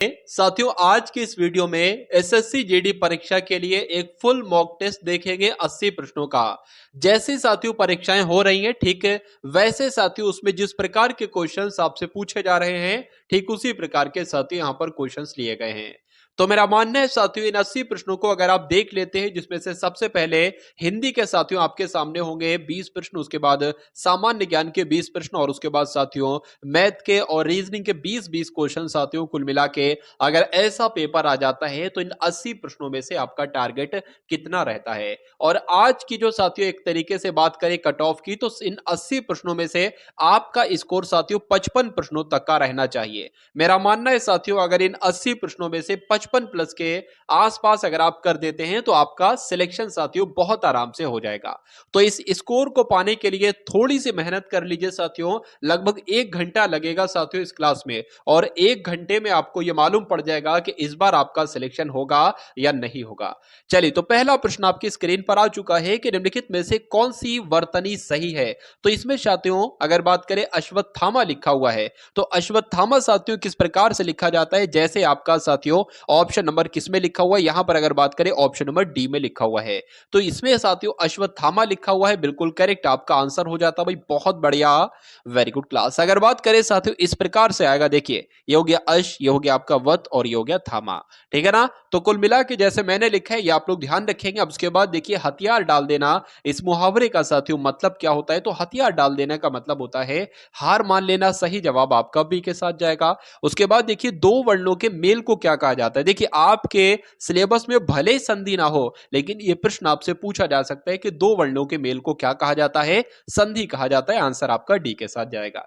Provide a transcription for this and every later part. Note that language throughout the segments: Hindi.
साथियों, आज की इस वीडियो में एसएससी जीडी परीक्षा के लिए एक फुल मॉक टेस्ट देखेंगे 80 प्रश्नों का। जैसे साथियों परीक्षाएं हो रही हैं, ठीक है, वैसे साथियों उसमें जिस प्रकार के क्वेश्चंस आपसे पूछे जा रहे हैं, ठीक उसी प्रकार के साथियों यहां पर क्वेश्चंस लिए गए हैं। तो मेरा मानना है साथियों इन 80 प्रश्नों को अगर आप देख लेते हैं, जिसमें से सबसे पहले हिंदी के साथियों आपके सामने होंगे 20 प्रश्न, उसके बाद सामान्य ज्ञान के 20 प्रश्न और उसके बाद साथियों मैथ के और रीजनिंग के 20-20 क्वेश्चन साथियों कुल मिला के अगर ऐसा पेपर आ जाता है तो इन 80 प्रश्नों में से आपका टारगेट कितना रहता है। और आज की जो साथियों एक तरीके से बात करें कट ऑफ की, तो इन 80 प्रश्नों में से आपका स्कोर साथियों 55 प्रश्नों तक का रहना चाहिए। मेरा मानना है साथियों अगर इन 80 प्रश्नों में से 55 प्लस के आसपास अगर आप कर देते हैं तो आपका सिलेक्शन साथियों बहुत आराम से हो जाएगा। तो इस स्कोर को पाने के लिए थोड़ी सी मेहनत कर लीजिए साथियों, लगभग 1 घंटा लगेगा साथियों इस क्लास में, और 1 घंटे में आपको यह मालूम पड़ जाएगा कि इस बार आपका सिलेक्शन होगा या नहीं होगा। चलिए, तो पहला प्रश्न आपकी स्क्रीन पर आ चुका है कि निम्नलिखित में से कौन सी वर्तनी सही है। तो इसमें साथियों अगर बात करें अश्वत्थामा लिखा हुआ है, तो अश्वत्थामा साथियों किस प्रकार से लिखा जाता है, जैसे आपका साथियों ऑप्शन नंबर किस में लिखा हुआ है, यहां पर अगर बात करें ऑप्शन नंबर डी में लिखा हुआ है, तो इसमें साथियों अश्वत्थामा लिखा हुआ है, बिल्कुल करेक्ट आपका आंसर हो जाता है भाई, बहुत बढ़िया, वेरी गुड क्लास। अगर बात करें साथियों इस प्रकार से आएगा, देखिए ये हो गया अश, ये हो गया आपका वत और ये हो गया थामा, ठीक है ना। तो कुल मिला के जैसे मैंने लिखा है ये आप लोग ध्यान रखेंगे। अब उसके बाद देखिए हथियार डाल देना, इस मुहावरे का साथियों मतलब क्या होता है, तो हथियार डाल देने का मतलब होता है हार मान लेना। सही जवाब आपका बी के साथ जाएगा। उसके बाद देखिए दो वर्णों के मेल को क्या कहा जाता है। देखिए आपके सिलेबस में भले संधि ना हो, लेकिन यह प्रश्न आपसे पूछा जा सकता है कि दो वर्णों के मेल को क्या कहा जाता है, संधि कहा जाता है। आंसर आपका डी के साथ जाएगा।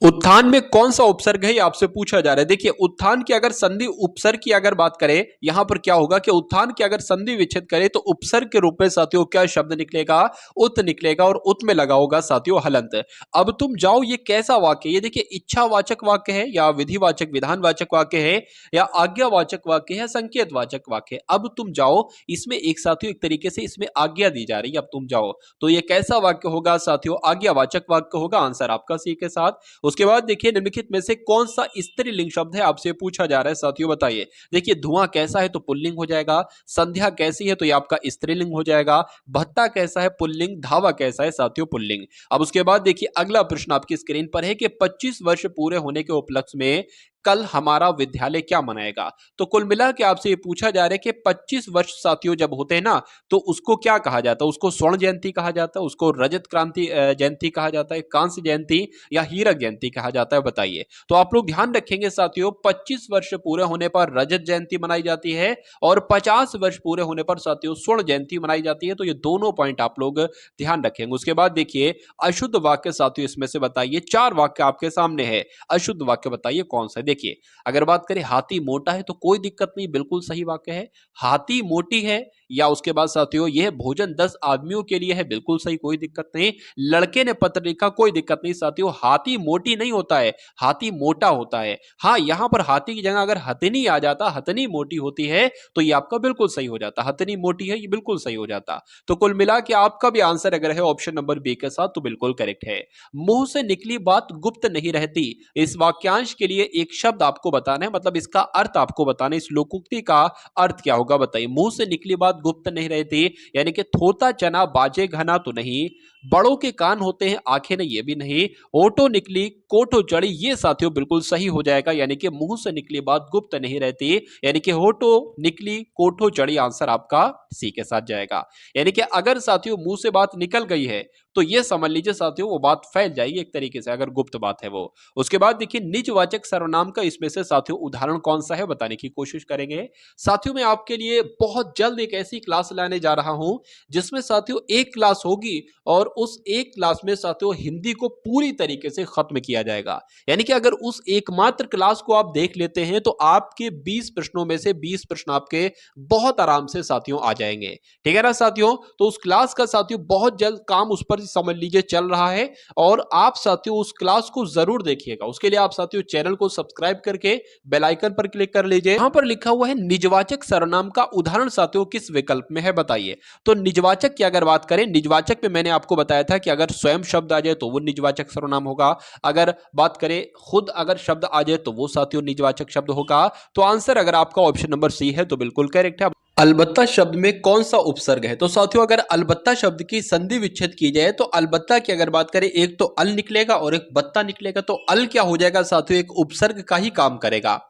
उत्थान में कौन सा उपसर्ग है, आपसे पूछा जा रहा है। देखिए उत्थान की अगर संधि उपसर्ग की अगर बात करें, यहां पर क्या होगा कि उत्थान की अगर संधि विच्छेद करें तो उपसर्ग के रूप में साथियों क्या शब्द निकलेगा, उत निकलेगा, और उत में लगा होगा साथियों हलंत। अब तुम जाओ, ये कैसा वाक्य, ये देखिए इच्छावाचक वाक्य है या विधिवाचक विधानवाचक वाक्य है या आज्ञावाचक वाक्य है, संकेतवाचक वाक्य है। अब तुम जाओ, इसमें एक साथियों एक तरीके से इसमें आज्ञा दी जा रही है, अब तुम जाओ, तो ये कैसा वाक्य होगा साथियों, आज्ञावाचक वाक्य होगा। आंसर आपका सी के साथ। उसके बाद देखिए निम्नलिखित में से कौन सा स्त्रीलिंग शब्द है, आपसे पूछा जा रहा है साथियों, बताइए। देखिए धुआं कैसा है तो पुल्लिंग हो जाएगा, संध्या कैसी है तो ये आपका स्त्रीलिंग हो जाएगा, भत्ता कैसा है पुल्लिंग, धावा कैसा है साथियों पुल्लिंग। अब उसके बाद देखिए अगला प्रश्न आपकी स्क्रीन पर है कि 25 वर्ष पूरे होने के उपलक्ष्य में कल हमारा विद्यालय क्या मनाएगा। तो कुल मिला के आपसे ये पूछा जा रहा है कि 25 वर्ष साथियों जब होते हैं ना, तो उसको क्या कहा जाता है, उसको स्वर्ण जयंती कहा जाता है, उसको रजत क्रांति जयंती कहा जाता है, कांस्य जयंती या हीरक जयंती कहा जाता है, बताइए। तो आप लोग ध्यान रखेंगे साथियों 25 वर्ष पूरे होने पर रजत जयंती मनाई जाती है और 50 वर्ष पूरे होने पर साथियों स्वर्ण जयंती मनाई जाती है। तो ये दोनों पॉइंट आप लोग ध्यान रखेंगे। उसके बाद देखिए अशुद्ध वाक्य साथियों इसमें से बताइए, 4 वाक्य आपके सामने है, अशुद्ध वाक्य बताइए कौन सा है। देखिए अगर बात करें हाथी मोटा है तो कोई दिक्कत नहीं, बिल्कुल सही वाक्य है। हाथी मोटी है, या उसके बाद साथियों यह भोजन 10 आदमियों के लिए है, बिल्कुल सही, कोई दिक्कत नहीं। लड़के ने पत्र लिखा, कोई दिक्कत नहीं साथियों, हाथी मोटी नहीं होता है, हाथी मोटा होता है। हाँ, यहां पर हाथी की जगह अगर हथनी आ जाता, हथनी मोटी होती है, तो ये आपका बिल्कुल सही हो जाता, हथनी मोटी है, ये बिल्कुल सही हो जाता। तो कुल मिला के आपका भी आंसर अगर है ऑप्शन नंबर बी के साथ, तो बिल्कुल करेक्ट है। मुंह से निकली बात गुप्त नहीं रहती, इस वाक्यांश के लिए एक शब्द आपको बताना है, मतलब इसका अर्थ आपको बताना है, इस लोकोक्ति का अर्थ क्या होगा बताइए। मुंह से निकली बात गुप्त नहीं रहती, यानी कि थोता चना बाजे घना तो नहीं, बड़ों के कान होते हैं आंखें नहीं, ये भी नहीं, ओटो निकली कोठो चढ़ी, ये साथियों बिल्कुल सही हो जाएगा, यानी कि मुंह से निकली बात गुप्त नहीं रहती, यानी कि होटो निकली कोठो चढ़ी, आंसर आपका सी के साथ जाएगा। यानी कि अगर साथियों मुंह से बात निकल गई है तो ये समझ लीजिए साथियों वो बात फैल जाएगी एक तरीके से, अगर गुप्त बात है वो। उसके बाद देखिए निजवाचक सर्वनाम का इसमें से साथियों उदाहरण कौन सा है बताने की कोशिश करेंगे। साथियों मैं आपके लिए बहुत जल्द एक ऐसी क्लास लाने जा रहा हूं जिसमें साथियों एक क्लास होगी और उस एक क्लास में साथियों हिंदी को पूरी तरीके से खत्म किया जाएगा। यानी कि अगर उस एकमात्र क्लास को आप देख लेते हैं तो आपके 20 प्रश्नों में से 20 प्रश्न आपके बहुत आराम से साथियों आ जाएंगे, ठीक है ना साथियों। तो उस क्लास का साथियों बहुत जल्द काम उस पर समझ लीजिए चल रहा है और आप साथियों उस क्लास को जरूर देखिएगा। उसके लिए आप साथियों चैनल को सब्सक्राइब करके बेल आइकन पर क्लिक कर लीजिए। यहां पर लिखा हुआ है निजवाचक सर्वनाम का उदाहरण साथियों किस विकल्प में है बताइए। तो निजवाचक की अगर बात करें, निजवाचक पे मैंने आपको आपको बताया था कि अगर स्वयं शब्द आ जाए तो वो निजवाचक सर्वनाम होगा, अगर बात करें खुद अगर शब्द आ जाए तो वो साथियों निजवाचक शब्द होगा। तो आंसर अगर आपका ऑप्शन नंबर सी है तो बिल्कुल करेक्ट है। अलबत्ता शब्द में कौन सा उपसर्ग है? तो साथियों अगर अलबत्ता शब्द की संधि विच्छेद की जाए तो अलबत्ता की अगर बात करें एक तो अल निकलेगा और एक बत्ता निकलेगा, तो अल क्या हो जाएगा साथियों, एक उपसर्ग का ही काम करेगा।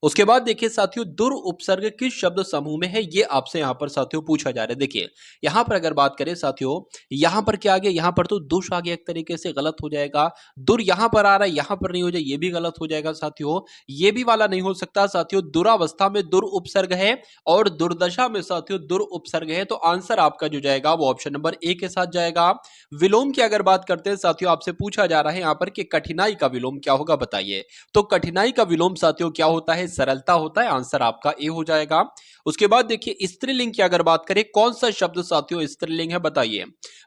उसके बाद देखिए साथियों दुर उपसर्ग किस शब्द समूह में है, ये आपसे यहां पर साथियों पूछा जा रहा है। देखिए यहां पर अगर बात करें साथियों, यहां पर क्या आ गया, यहां पर तो दुष आ गया, एक तरीके से गलत हो जाएगा। दुर यहां पर आ रहा है, यहां पर नहीं हो जाए, ये भी गलत हो जाएगा साथियों। ये भी वाला नहीं हो सकता साथियों, दुरावस्था में दुर उपसर्ग है और दुर्दशा में साथियों दुर उपसर्ग है। तो आंसर आपका जो जाएगा वो ऑप्शन नंबर ए के साथ जाएगा। विलोम की अगर बात करते हैं साथियों, आपसे पूछा जा रहा है यहां पर कि कठिनाई का विलोम क्या होगा बताइए। तो कठिनाई का विलोम साथियों क्या होता है, सरलता होता है। आंसर आपका ए हो जाएगा। उसके बाद देखिए स्त्रीलिंग की अगर बात करें, कौन सा शब्द साथियों स्त्रीलिंग है बताइए।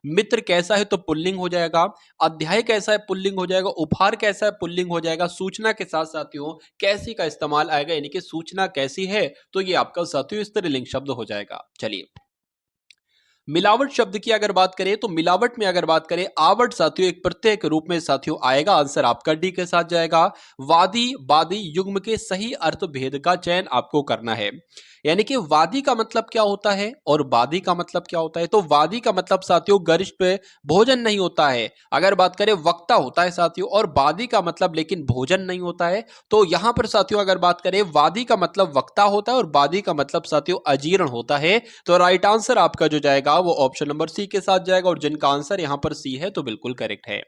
मित्र कैसा है तो पुल्लिंग हो जाएगा, अध्याय कैसा है पुल्लिंग हो जाएगा, उपहार कैसा है पुल्लिंग हो जाएगा, सूचना के साथ साथियों कैसी का इस्तेमाल आएगा, यानी कि सूचना कैसी है, तो ये आपका साथियों स्त्रीलिंग शब्द हो जाएगा। चलिए मिलावट शब्द की अगर बात करें तो मिलावट में अगर बात करें आवट साथियों एक प्रत्यय के रूप में साथियों आएगा। आंसर आपका डी के साथ जाएगा। वादी वादी युग्म के सही अर्थ भेद का चयन आपको करना है। यानी कि वादी का मतलब क्या होता है और वादी का मतलब क्या होता है। तो वादी का मतलब साथियों गरिष्ठ पे भोजन नहीं होता है। अगर बात करें वक्ता होता है साथियों, और वादी का मतलब लेकिन भोजन नहीं होता है। तो यहां पर साथियों अगर बात करें वादी का मतलब वक्ता होता है और वादी का मतलब साथियों अजीर्ण होता है। तो राइट आंसर आपका जो जाएगा वो ऑप्शन नंबर सी के साथ जाएगा, और जिनका आंसर यहां पर सी है तो बिल्कुल करेक्ट है।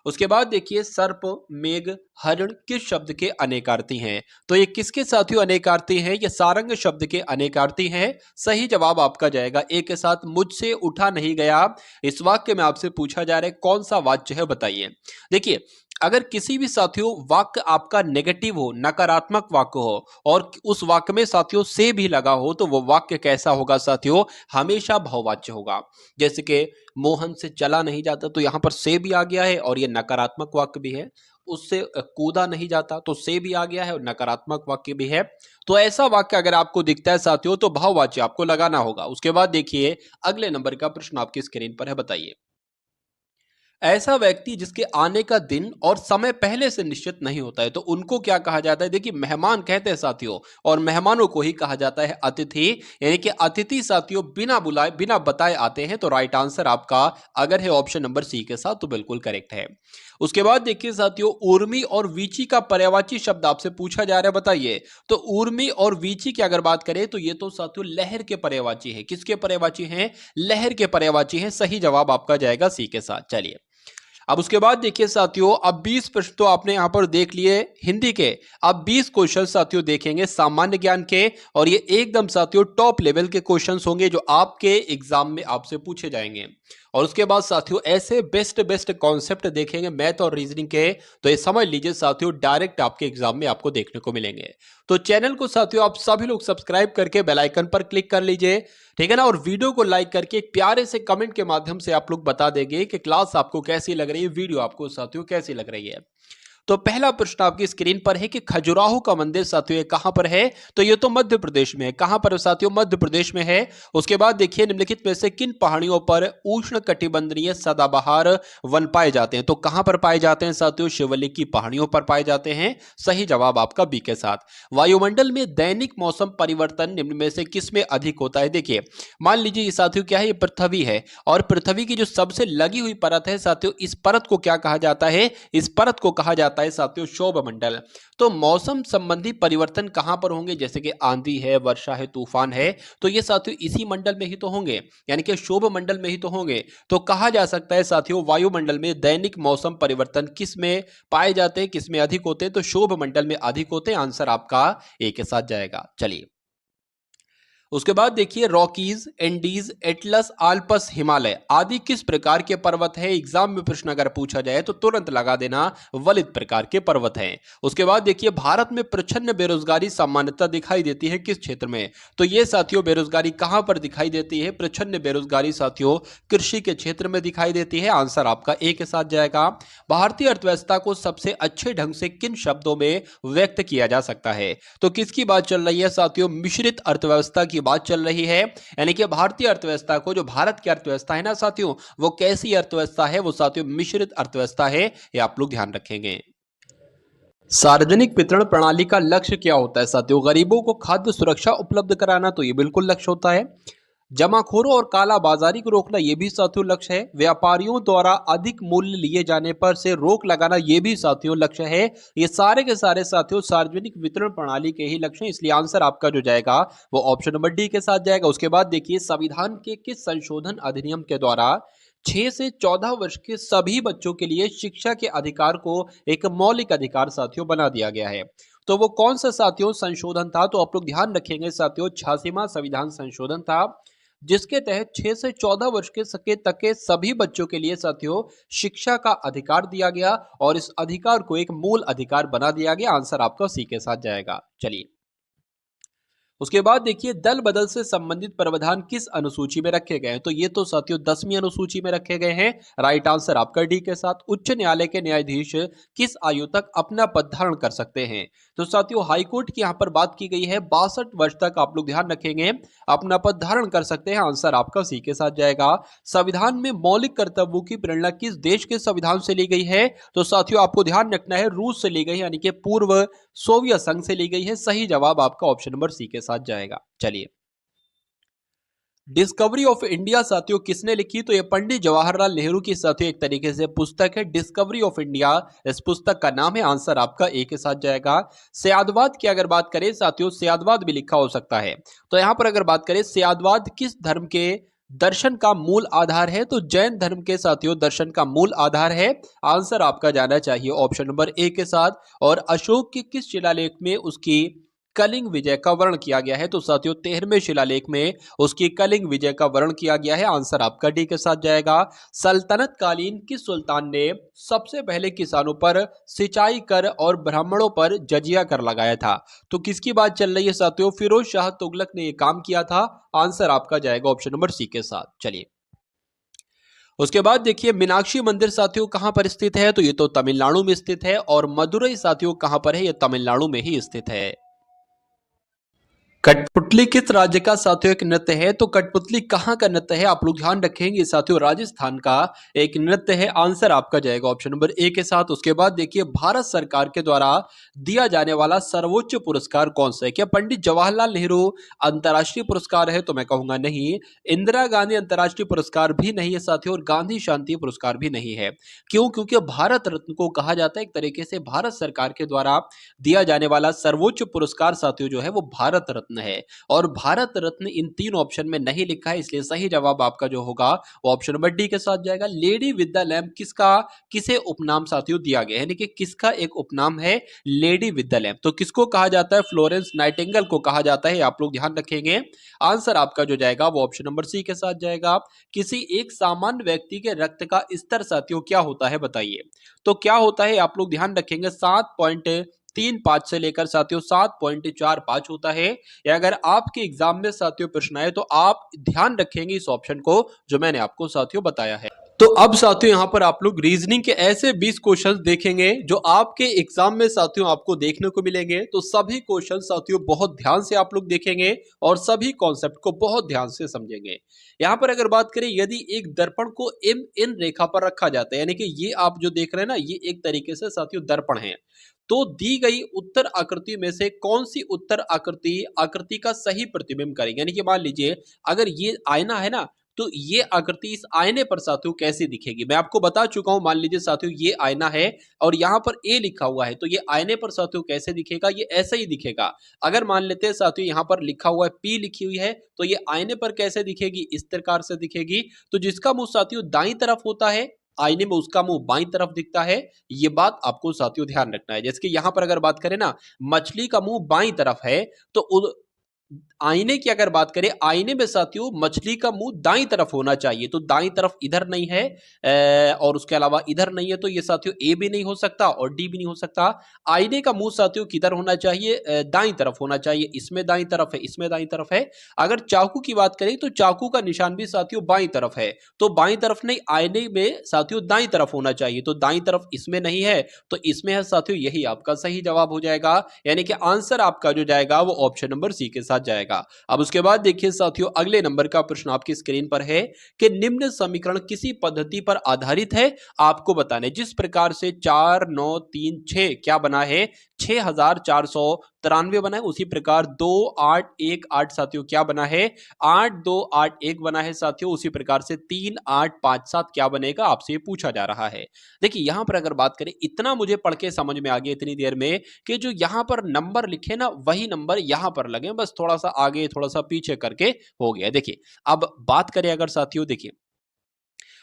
उसके बाद देखिए सर्प मेघ हरिण किस शब्द के अनेकार्थी हैं। तो ये किसके साथियों अनेकार्थी हैं, ये सारंग शब्द के अनेकार्थी हैं। सही जवाब आपका जाएगा ए के साथ। मुझसे उठा नहीं गया, इस वाक्य में आपसे पूछा जा रहा है कौन सा वाच्य है बताइए। देखिए अगर किसी भी साथियों वाक्य आपका नेगेटिव हो, नकारात्मक वाक्य हो, और उस वाक्य में साथियों से भी लगा हो, तो वो वाक्य कैसा होगा साथियों, हमेशा बहुवाच्य होगा। जैसे कि मोहन से चला नहीं जाता, तो यहां पर से भी आ गया है और ये नकारात्मक वाक्य भी है। उससे कूदा नहीं जाता, तो से भी आ गया है और नकारात्मक वाक्य भी है। तो ऐसा वाक्य अगर आपको दिखता है साथियों तो बहुवाच्य आपको लगाना होगा। उसके बाद देखिए अगले नंबर का प्रश्न आपकी स्क्रीन पर है, बताइए। ऐसा व्यक्ति जिसके आने का दिन और समय पहले से निश्चित नहीं होता है, तो उनको क्या कहा जाता है। देखिए मेहमान कहते हैं साथियों, और मेहमानों को ही कहा जाता है अतिथि। यानी कि अतिथि साथियों बिना बुलाए बिना बताए आते हैं। तो राइट आंसर आपका अगर है ऑप्शन नंबर सी के साथ तो बिल्कुल करेक्ट है। उसके बाद देखिए साथियों उर्मी और वीची का पर्यायवाची शब्द आपसे पूछा जा रहा है, बताइए। तो उर्मी और वीची की अगर बात करें तो ये तो साथियों लहर के पर्यायवाची है। किसके पर्यायवाची हैं, लहर के पर्यायवाची हैं। सही जवाब आपका जाएगा सी के साथ। चलिए अब उसके बाद देखिए साथियों, अब 20 प्रश्न तो आपने यहां पर देख लिए हिंदी के। अब 20 क्वेश्चन साथियों देखेंगे सामान्य ज्ञान के, और ये एकदम साथियों टॉप लेवल के क्वेश्चंस होंगे जो आपके एग्जाम में आपसे पूछे जाएंगे। और उसके बाद साथियों ऐसे बेस्ट बेस्ट कॉन्सेप्ट देखेंगे मैथ और रीजनिंग के, तो ये समझ लीजिए साथियों डायरेक्ट आपके एग्जाम में आपको देखने को मिलेंगे। तो चैनल को साथियों आप सभी लोग सब्सक्राइब करके बेल आइकन पर क्लिक कर लीजिए, ठीक है ना। और वीडियो को लाइक करके एक प्यारे से कमेंट के माध्यम से आप लोग बता देंगे कि क्लास आपको कैसी लग रही है, वीडियो आपको साथियों कैसी लग रही है। तो पहला प्रश्न आपकी स्क्रीन पर है कि खजुराहो का मंदिर साथियों कहां पर है। तो ये तो मध्य प्रदेश में है। कहां पर साथियों, मध्य प्रदेश में है। उसके बाद देखिए निम्नलिखित में से किन पहाड़ियों पर उष्ण कटिबंधीय सदाबहार वन पाए जाते हैं। तो कहां पर पाए जाते हैं साथियों, शिवलिक की पहाड़ियों पर पाए जाते हैं। सही जवाब आपका बी के साथ। वायुमंडल में दैनिक मौसम परिवर्तन निम्न में से किस में अधिक होता है। देखिए मान लीजिए ये साथियों क्या है, ये पृथ्वी है, और पृथ्वी की जो सबसे लगी हुई परत है साथियों, इस परत को क्या कहा जाता है, इस परत को कहा जाता है साथियों क्षोभ मंडल। तो मौसम संबंधी परिवर्तन कहां पर होंगे, जैसे कि आंधी है, वर्षा है, तूफान है, तो ये साथियों इसी मंडल में ही तो होंगे, यानी कि क्षोभ मंडल में ही तो होंगे। तो कहा जा सकता है साथियों वायुमंडल में दैनिक मौसम परिवर्तन किस में पाए जाते हैं, किस में अधिक होते हैं। तो क्षोभ मंडल में अधिक होते हैं। आंसर आपका ए के साथ जाएगा। चलिए उसके बाद देखिए Rockies, Andes, Atlas, Alps, Himalaya आदि किस प्रकार के पर्वत है। एग्जाम में प्रश्न अगर पूछा जाए तो तुरंत लगा देना वलित प्रकार के पर्वत हैं। उसके बाद देखिए भारत में प्रचंड बेरोजगारी सामान्यतः दिखाई देती है किस क्षेत्र में। तो ये साथियों बेरोजगारी कहां पर दिखाई देती है, प्रचंड बेरोजगारी साथियों कृषि के क्षेत्र में दिखाई देती है। आंसर आपका ए के साथ जाएगा। भारतीय अर्थव्यवस्था को सबसे अच्छे ढंग से किन शब्दों में व्यक्त किया जा सकता है। तो किसकी बात चल रही है साथियों, मिश्रित अर्थव्यवस्था की की बात चल रही है, यानी कि भारतीय अर्थव्यवस्था को, जो भारत की अर्थव्यवस्था है ना साथियों, वो कैसी अर्थव्यवस्था है, वो साथियों मिश्रित अर्थव्यवस्था है, ये आप लोग ध्यान रखेंगे। सार्वजनिक वितरण प्रणाली का लक्ष्य क्या होता है साथियों? गरीबों को खाद्य सुरक्षा उपलब्ध कराना, तो ये बिल्कुल लक्ष्य होता है। जमाखोरों और काला बाजारी को रोकना, ये भी साथियों लक्ष्य है। व्यापारियों द्वारा अधिक मूल्य लिए जाने पर से रोक लगाना, ये भी साथियों लक्ष्य है। ये सारे के सारे साथियों सार्वजनिक वितरण प्रणाली के ही लक्ष्य हैं, इसलिए आंसर आपका जो जाएगा वो ऑप्शन नंबर डी के साथ जाएगा। उसके बाद देखिए, संविधान के किस संशोधन अधिनियम के द्वारा 6 से 14 वर्ष के सभी बच्चों के लिए शिक्षा के अधिकार को एक मौलिक अधिकार साथियों बना दिया गया है? तो वो कौन सा साथियों संशोधन था? तो आप लोग ध्यान रखेंगे साथियों, 86वां संविधान संशोधन था, जिसके तहत 6 से 14 वर्ष के तक के सभी बच्चों के लिए साथियों शिक्षा का अधिकार दिया गया और इस अधिकार को एक मूल अधिकार बना दिया गया। आंसर आपका सी के साथ जाएगा। चलिए, उसके बाद देखिए, दल बदल से संबंधित प्रावधान किस अनुसूची में रखे गए हैं? तो ये तो साथियों 10वीं अनुसूची में रखे गए हैं। राइट आंसर आपका डी के साथ। उच्च न्यायालय के न्यायाधीश किस आयु तक अपना पद धारण कर सकते हैं? तो साथियों हाईकोर्ट की यहां पर बात की गई है, 62 वर्ष तक आप लोग ध्यान रखेंगे अपना पद धारण कर सकते हैं। आंसर आपका सी के साथ जाएगा। संविधान में मौलिक कर्तव्यों की प्रेरणा किस देश के संविधान से ली गई है? तो साथियों आपको ध्यान रखना है, रूस से ली गई, यानी कि पूर्व सोवियत संघ से ली गई है। सही जवाब आपका ऑप्शन नंबर सी के साथ जाएगा। चलिए, डिस्कवरी ऑफ इंडिया साथियों किसने लिखी? तो ये पंडित जवाहरलाल नेहरू की साथियों एक तरीके से पुस्तक है, डिस्कवरी ऑफ इंडिया इस पुस्तक का नाम है। आंसर आपका ए के साथ जाएगा। सयादवाद की अगर बात करें साथियों, सयादवाद भी लिखा हो सकता है, तो यहां पर अगर बात करें सयादवाद किस धर्म के दर्शन का मूल आधार है? तो जैन धर्म के साथियों दर्शन का मूल आधार है। आंसर आपका जाना चाहिए ऑप्शन नंबर ए के साथ। और अशोक के किस शिलालेख में उसकी कलिंग विजय का वर्णन किया गया है? तो साथियों 13वें शिलालेख में उसकी कलिंग विजय का वर्णन किया गया है। आंसर आपका डी के साथ जाएगा। सल्तनत कालीन किस सुल्तान ने सबसे पहले किसानों पर सिंचाई कर और ब्राह्मणों पर जजिया कर लगाया था? तो किसकी बात चल रही है साथियों? फिरोज शाह तुगलक ने यह काम किया था। आंसर आपका जाएगा ऑप्शन नंबर सी के साथ। चलिए, उसके बाद देखिए, मीनाक्षी मंदिर साथियों कहां पर स्थित है? तो ये तो तमिलनाडु में स्थित है। और मदुरई साथियों कहां पर है? ये तमिलनाडु में ही स्थित है। कठपुतली किस राज्य का साथियों एक नृत्य है? तो कठपुतली कहां का नृत्य है? आप लोग ध्यान रखेंगे साथियों, राजस्थान का एक नृत्य है। आंसर आपका जाएगा ऑप्शन नंबर ए के साथ। उसके बाद देखिए, भारत सरकार के द्वारा दिया जाने वाला सर्वोच्च पुरस्कार कौन सा है? क्या पंडित जवाहरलाल नेहरू अंतर्राष्ट्रीय पुरस्कार है? तो मैं कहूंगा नहीं। इंदिरा गांधी अंतर्राष्ट्रीय पुरस्कार भी नहीं है साथियों, और गांधी शांति पुरस्कार भी नहीं है। क्यों? क्योंकि भारत रत्न को कहा जाता है एक तरीके से भारत सरकार के द्वारा दिया जाने वाला सर्वोच्च पुरस्कार साथियों जो है वो भारत रत्न है। और भारत रत्न इन 3 ऑप्शन में नहीं लिखा है, इसलिए सही जवाब आपका जो होगा वो ऑप्शन नंबर डी के साथ जाएगा। लेडी विद द लैम्प किसे उपनाम साथियों दिया गया है? यानी कि किसका एक उपनाम है लेडी विद द लैम्प? तो किसको कहा जाता है? फ्लोरेंस नाइटिंगेल को कहा जाता है, आप लोग ध्यान रखेंगे। आंसर आपका जो जाएगा वो ऑप्शन नंबर सी के साथ जाएगा। किसी एक सामान्य व्यक्ति के रक्त का स्तर साथियों क्या होता है बताइए? तो क्या होता है आप लोग ध्यान रखेंगे, 7.35 से लेकर साथियों 7.45 होता है। या अगर आपके एग्जाम में साथियों प्रश्न आए तो आप ध्यान रखेंगे इस ऑप्शन को जो मैंने आपको साथियों बताया है। तो अब साथियों यहां पर आप लोग रीजनिंग के ऐसे 20 क्वेश्चंस देखेंगे जो आपके एग्जाम में साथियों आपको देखने को मिलेंगे। तो सभी क्वेश्चन साथियों बहुत ध्यान से आप लोग देखेंगे और सभी कॉन्सेप्ट को बहुत ध्यान से समझेंगे। यहां पर अगर बात करें, यदि एक दर्पण को इन रेखा पर रखा जाता है, यानी कि ये आप जो देख रहे हैं ना, ये एक तरीके से साथियों दर्पण है, तो दी गई उत्तर आकृति में से कौन सी उत्तर आकृति का सही प्रतिबिंब करेगी? यानी कि मान लीजिए अगर ये आईना है ना, तो ये आकृति इस आईने पर साथियों कैसी दिखेगी? मैं आपको बता चुका हूं। मान लीजिए साथियों ये आईना है और यहां पर ए लिखा हुआ है, तो ये आईने पर साथियों कैसे दिखेगा? ये ऐसे ही दिखेगा। अगर मान लेते हैं साथियों यहां पर लिखा हुआ है पी लिखी हुई है, तो ये आईने पर कैसे दिखेगी? इस प्रकार से दिखेगी। तो जिसका मुंह साथियों दाईं तरफ होता है आईने में, उसका मुंह बाईं तरफ दिखता है। ये बात आपको साथियों ध्यान रखना है। जैसे कि यहां पर अगर बात करें ना, मछली का मुंह बाईं तरफ है, तो आईने की अगर बात करें, आईने में साथियों मछली का मुंह दाईं तरफ होना चाहिए। तो दाईं तरफ इधर नहीं है और उसके अलावा इधर नहीं है, तो ये साथियों ए भी नहीं हो सकता और डी भी नहीं हो सकता। आईने का मुंह साथियों किधर होना चाहिए? दाईं तरफ होना चाहिए। इसमें दाईं तरफ है, इसमें दाईं तरफ है। अगर चाकू की बात करें तो चाकू का निशान भी साथियों बाईं तरफ है, तो बाईं तरफ नहीं, आईने में साथियों दाईं तरफ होना चाहिए। तो दाईं तरफ इसमें नहीं है, तो इसमें है साथियों, यही आपका सही जवाब हो जाएगा। यानी कि आंसर आपका जो जाएगा वो ऑप्शन नंबर सी के साथ जाएगा। जाएगा। अब उसके बाद देखिए साथियों, अगले नंबर का प्रश्न आपकी स्क्रीन पर है कि निम्न समीकरण किसी पद्धति पर आधारित है, आपको बताने। जिस प्रकार से 4 9 3 6 क्या बना है, 6493 बना है, उसी प्रकार 2 8 1 8 साथियों क्या बना है, 8 2 8 1 बना है साथियों। उसी प्रकार से 3 8 5 7 क्या बनेगा, आपसे ये पूछा जा रहा है। देखिए यहां पर अगर बात करें, इतना मुझे पढ़ के समझ में आ गया इतनी देर में कि जो यहां पर नंबर लिखे ना, वही नंबर यहां पर लगे, बस थोड़ा सा आगे थोड़ा सा पीछे करके हो गया। देखिए अब बात करें अगर साथियों, देखिए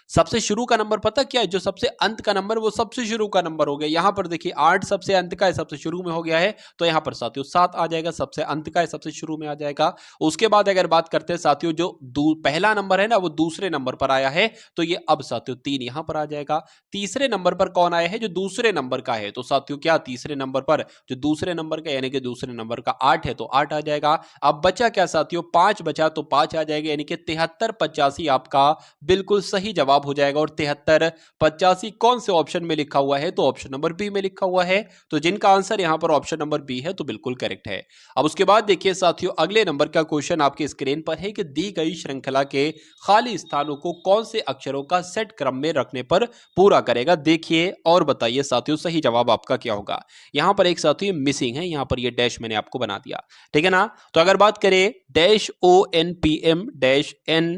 सबसे शुरू का नंबर पता क्या है, जो सबसे अंत का नंबर वो सबसे शुरू का नंबर हो गया। यहां पर देखिए 8 सबसे अंत का है, सबसे शुरू में हो गया है, तो यहां पर साथियों 7 आ जाएगा, सबसे अंत का है, सबसे शुरू में आ जाएगा। उसके बाद अगर बात करते हैं साथियों, जो पहला नंबर है ना वो दूसरे नंबर पर आया है, तो ये अब साथियों 3 यहां पर आ जाएगा। तीसरे नंबर पर कौन आया है, जो दूसरे नंबर का है, तो साथियों क्या तीसरे नंबर पर जो दूसरे नंबर का यानी कि दूसरे नंबर का 8 है, तो 8 आ जाएगा। अब बचा क्या साथियों, 5 बचा, तो 5 आ जाएगा, यानी कि 73 85 आपका बिल्कुल सही जवाब हो जाएगा। और 73 85 कौन से ऑप्शन में लिखा हुआ है, तो ऑप्शन नंबर बी में लिखा हुआ है। तो जिनका आंसर यहां पर ऑप्शन नंबर बी है, तो बिल्कुल करेक्ट है। अब उसके बाद देखिए साथियों, अगले नंबर का क्वेश्चन आपकी स्क्रीन पर है कि दी गई श्रृंखला के खाली स्थानों को कौन से अक्षरों का सेट क्रम में रखने पर पूरा करेगा। देखिए और बताइए साथियों, सही जवाब आपका क्या होगा। यहां पर एक साथियों मिसिंग है, यहां पर ये डैश मैंने आपको बना दिया, ठीक है ना। तो अगर बात करें dash O N P M dash N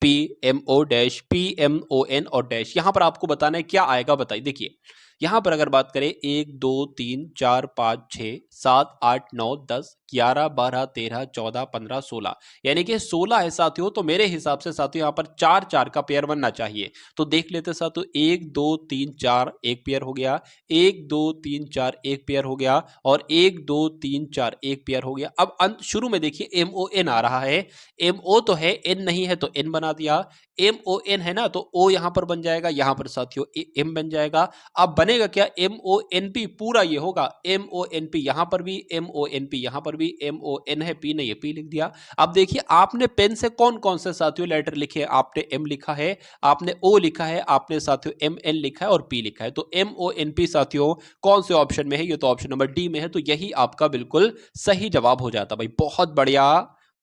P M O dash P M O N और डैश, यहां पर आपको बताना है क्या आएगा, बताइए। देखिए यहां पर अगर बात करें 1 2 3 4 5 6 7 8 9 10 11 12 13 14 15 16, यानी कि 16 है साथियों। तो मेरे हिसाब से साथियों यहां पर 4 4 का पेयर बनना चाहिए। तो देख लेते साथियों, 1 2 3 4 एक पेयर हो गया, 1 2 3 4 एक पेयर हो गया, और 1 2 3 4 एक पेयर हो गया। अब अंत शुरू में देखिए एम ओ एन आ रहा है, एम ओ तो है, एन नहीं है, तो एन बना दिया। एम ओ एन है ना, तो ओ यहां पर बन जाएगा, यहां पर साथियों एम बन जाएगा। अब बनेगा क्या, एम ओ एन पी पूरा ये होगा, एम ओ एन पी यहां पर भी, एम ओ एन पी यहां पर भी, एम ओ एन है, पी नहीं है, पी लिख दिया। अब देखिए आपने पेन से कौन कौन से साथियों लेटर लिखे, आपने एम लिखा है, आपने ओ लिखा है, आपने साथियों एम एन लिखा है और पी लिखा है। तो एम ओ एन पी साथियों कौन से ऑप्शन में है, ये तो ऑप्शन नंबर डी में है। तो यही आपका बिल्कुल सही जवाब हो जाता भाई, बहुत बढ़िया,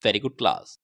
वेरी गुड क्लास।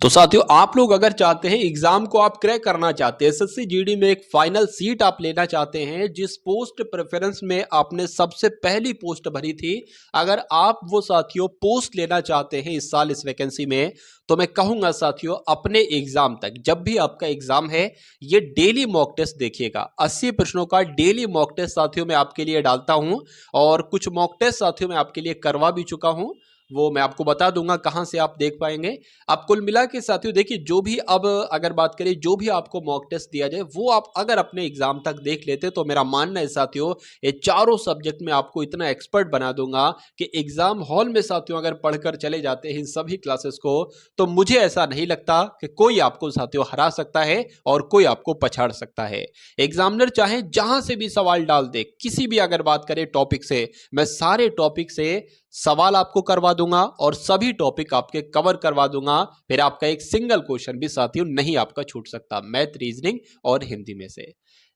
तो साथियों आप लोग अगर चाहते हैं एग्जाम को आप क्रैक करना चाहते हैं, एसएससी जीडी में एक फाइनल सीट आप लेना चाहते हैं, जिस पोस्ट प्रेफरेंस में आपने सबसे पहली पोस्ट भरी थी, अगर आप वो साथियों पोस्ट लेना चाहते हैं इस साल इस वैकेंसी में, तो मैं कहूंगा साथियों अपने एग्जाम तक, जब भी आपका एग्जाम है, ये डेली मॉक टेस्ट देखिएगा। 80 प्रश्नों का डेली मॉक टेस्ट साथियों मैं आपके लिए डालता हूं, और कुछ मॉक टेस्ट साथियों मैं आपके लिए करवा भी चुका हूं, वो मैं आपको बता दूंगा कहां से आप देख पाएंगे। अब कुल मिला के साथियों देखिए, जो भी अब अगर बात करें, जो भी आपको मॉक टेस्ट दिया जाए, वो आप अगर अपने एग्जाम तक देख लेते, तो मेरा मानना है साथियों ये चारों सब्जेक्ट में आपको इतना एक्सपर्ट बना दूंगा कि एग्जाम हॉल में साथियों अगर पढ़कर चले जाते हैं इन सभी क्लासेस को, तो मुझे ऐसा नहीं लगता कि कोई आपको साथियों हरा सकता है और कोई आपको पछाड़ सकता है। एग्जामिनर चाहे जहां से भी सवाल डाल दे, किसी भी अगर बात करें टॉपिक से, मैं सारे टॉपिक से सवाल आपको करवा दूंगा और सभी टॉपिक आपके कवर करवा दूंगा। फिर आपका एक सिंगल क्वेश्चन भी साथियों नहीं आपका छूट सकता, मैथ, रीजनिंग और हिंदी में से।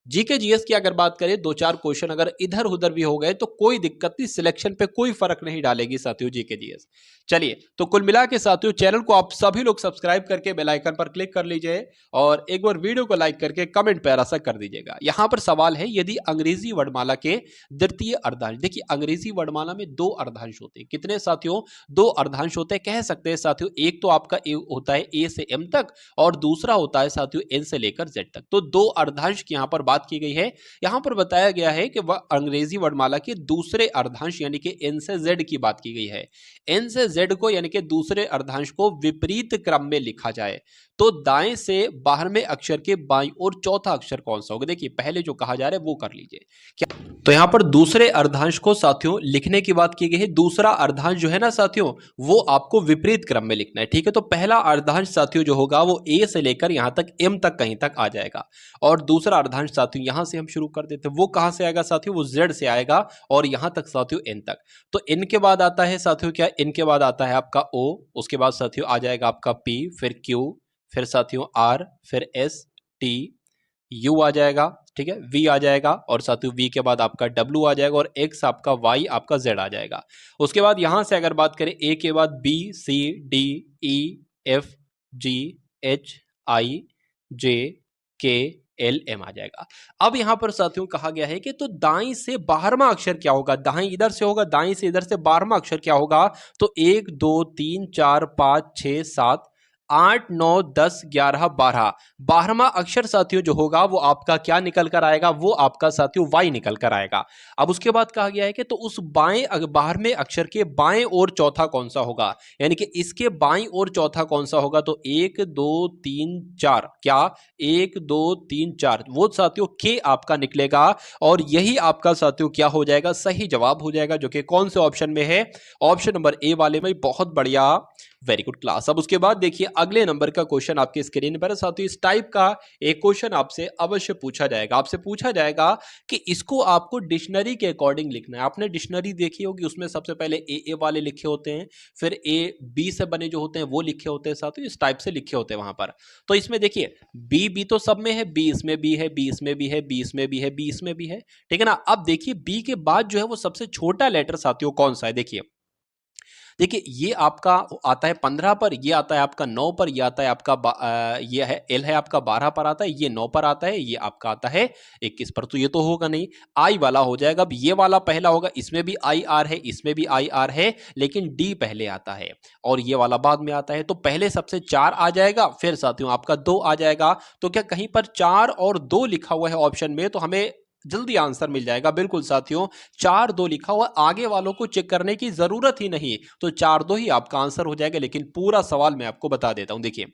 जीके जीएस की अगर बात करें, 2-4 क्वेश्चन अगर इधर उधर भी हो गए तो कोई दिक्कत नहीं, सिलेक्शन पे कोई फर्क नहीं डालेगी साथियों जीके जीएस। चलिए, तो कुल मिला के साथियों चैनल को आप सभी लोग सब्सक्राइब करके बेल आइकन पर क्लिक कर लीजिए, और एक बार वीडियो को लाइक करके कमेंट प्यारा सा कर दीजिएगा। यहां पर सवाल है, यदि अंग्रेजी वर्णमाला के द्वितीय अर्धांश, देखिए अंग्रेजी वर्णमाला में 2 अर्धांश होते हैं, कितने साथियों, 2 अर्धांश होते हैं। कह सकते हैं साथियों एक तो आपका होता है ए से एम तक, और दूसरा होता है साथियों एन से लेकर जेड तक। तो 2 अर्धांश की यहां पर बात की गई है। यहां पर बताया गया है कि वह अंग्रेजी वर्णमाला के दूसरे अर्धांश यानी कि एन से जेड की बात की गई है। एन से जेड को यानी कि दूसरे अर्धांश को विपरीत क्रम में लिखा जाए, तो दाएं से बाहर में अक्षर के बाईं ओर चौथा अक्षर कौन सा होगा। देखिए पहले जो कहा जा रहा है वो कर लीजिए क्या, तो यहां पर दूसरे अर्धांश को साथियों लिखने की बात की गई है। दूसरा अर्धांश जो है ना साथियों, वो आपको विपरीत क्रम में लिखना है, ठीक है। तो पहला अर्धांश साथियों जो होगा वो ए से लेकर यहां तक एम तक कहीं तक आ जाएगा, और दूसरा अर्धांश साथियों यहां से हम शुरू कर देते हैं, वो कहां से आएगा साथियों, वो जेड से आएगा, और यहां तक साथियों एन तक। तो इन के बाद आता है साथियों क्या, इनके बाद आता है आपका ओ, उसके बाद साथियों आ जाएगा आपका पी, फिर क्यू, फिर साथियों आर, फिर एस, टी, U आ जाएगा, ठीक है, V आ जाएगा और साथियों V के बाद आपका W आ जाएगा और X आपका Y आपका Z आ जाएगा। उसके बाद यहां से अगर बात करें A के बाद B C D E F G H I J K L M आ जाएगा। अब यहां पर साथियों कहा गया है कि तो दाईं से 12वां अक्षर क्या होगा, दाईं इधर से होगा, दाईं से इधर से 12वां अक्षर क्या होगा, तो 1 2 3 4 5 6 7 8 9 10 11 12, 12वां अक्षर साथियों जो होगा वो आपका क्या निकल कर आएगा, वो आपका साथियों वाई निकल कर आएगा। अब उसके बाद कहा गया है कि तो उस बाएं 12वें अक्षर के बाएं और चौथा कौन सा होगा, यानी कि इसके बाएं और चौथा कौन सा होगा, तो 1 2 3 4, क्या 1 2 3 4, वो साथियों के आपका निकलेगा और यही आपका साथियों क्या हो जाएगा, सही जवाब हो जाएगा, जो कि कौन से ऑप्शन में है, ऑप्शन नंबर ए वाले में। बहुत बढ़िया, वेरी गुड क्लास। अब उसके बाद देखिए अगले नंबर का क्वेश्चन आपके स्क्रीन पर है साथियों। इस टाइप का एक क्वेश्चन आपसे अवश्य पूछा जाएगा, आपसे पूछा जाएगा कि इसको आपको डिक्शनरी के अकॉर्डिंग लिखना है। आपने डिक्शनरी देखी होगी, उसमें सबसे पहले ए वाले लिखे होते हैं, फिर ए बी से बने जो होते हैं वो लिखे होते हैं साथियों, इस टाइप से लिखे होते हैं वहां पर। तो इसमें देखिए बी तो सब में है, बी इसमें भी है, बी इसमें भी है, बी इसमें भी है, बी इसमें भी है, ठीक है ना। अब देखिए बी के बाद जो है वो सबसे छोटा लेटर साथियों कौन सा है, देखिए ये आपका आता है 15 पर, ये आता है आपका 9 पर, ये आता है आपका ये है एल है आपका 12 पर आता है, ये 9 पर आता है, ये आपका आता है 21 पर, तो ये तो होगा नहीं, आई वाला हो जाएगा। अब ये वाला पहला होगा, इसमें भी आई आर है, इसमें भी आई आर है, लेकिन डी पहले आता है और ये वाला बाद में आता है, तो पहले सबसे 4 आ जाएगा, फिर साथियों आपका 2 आ जाएगा। तो क्या कहीं पर 4 और 2 लिखा हुआ है ऑप्शन में, तो हमें जल्दी आंसर मिल जाएगा। बिल्कुल साथियों 4 2 लिखा हुआ, आगे वालों को चेक करने की जरूरत ही नहीं, तो 4 2 ही आपका आंसर हो जाएगा। लेकिन पूरा सवाल मैं आपको बता देता हूं, देखिए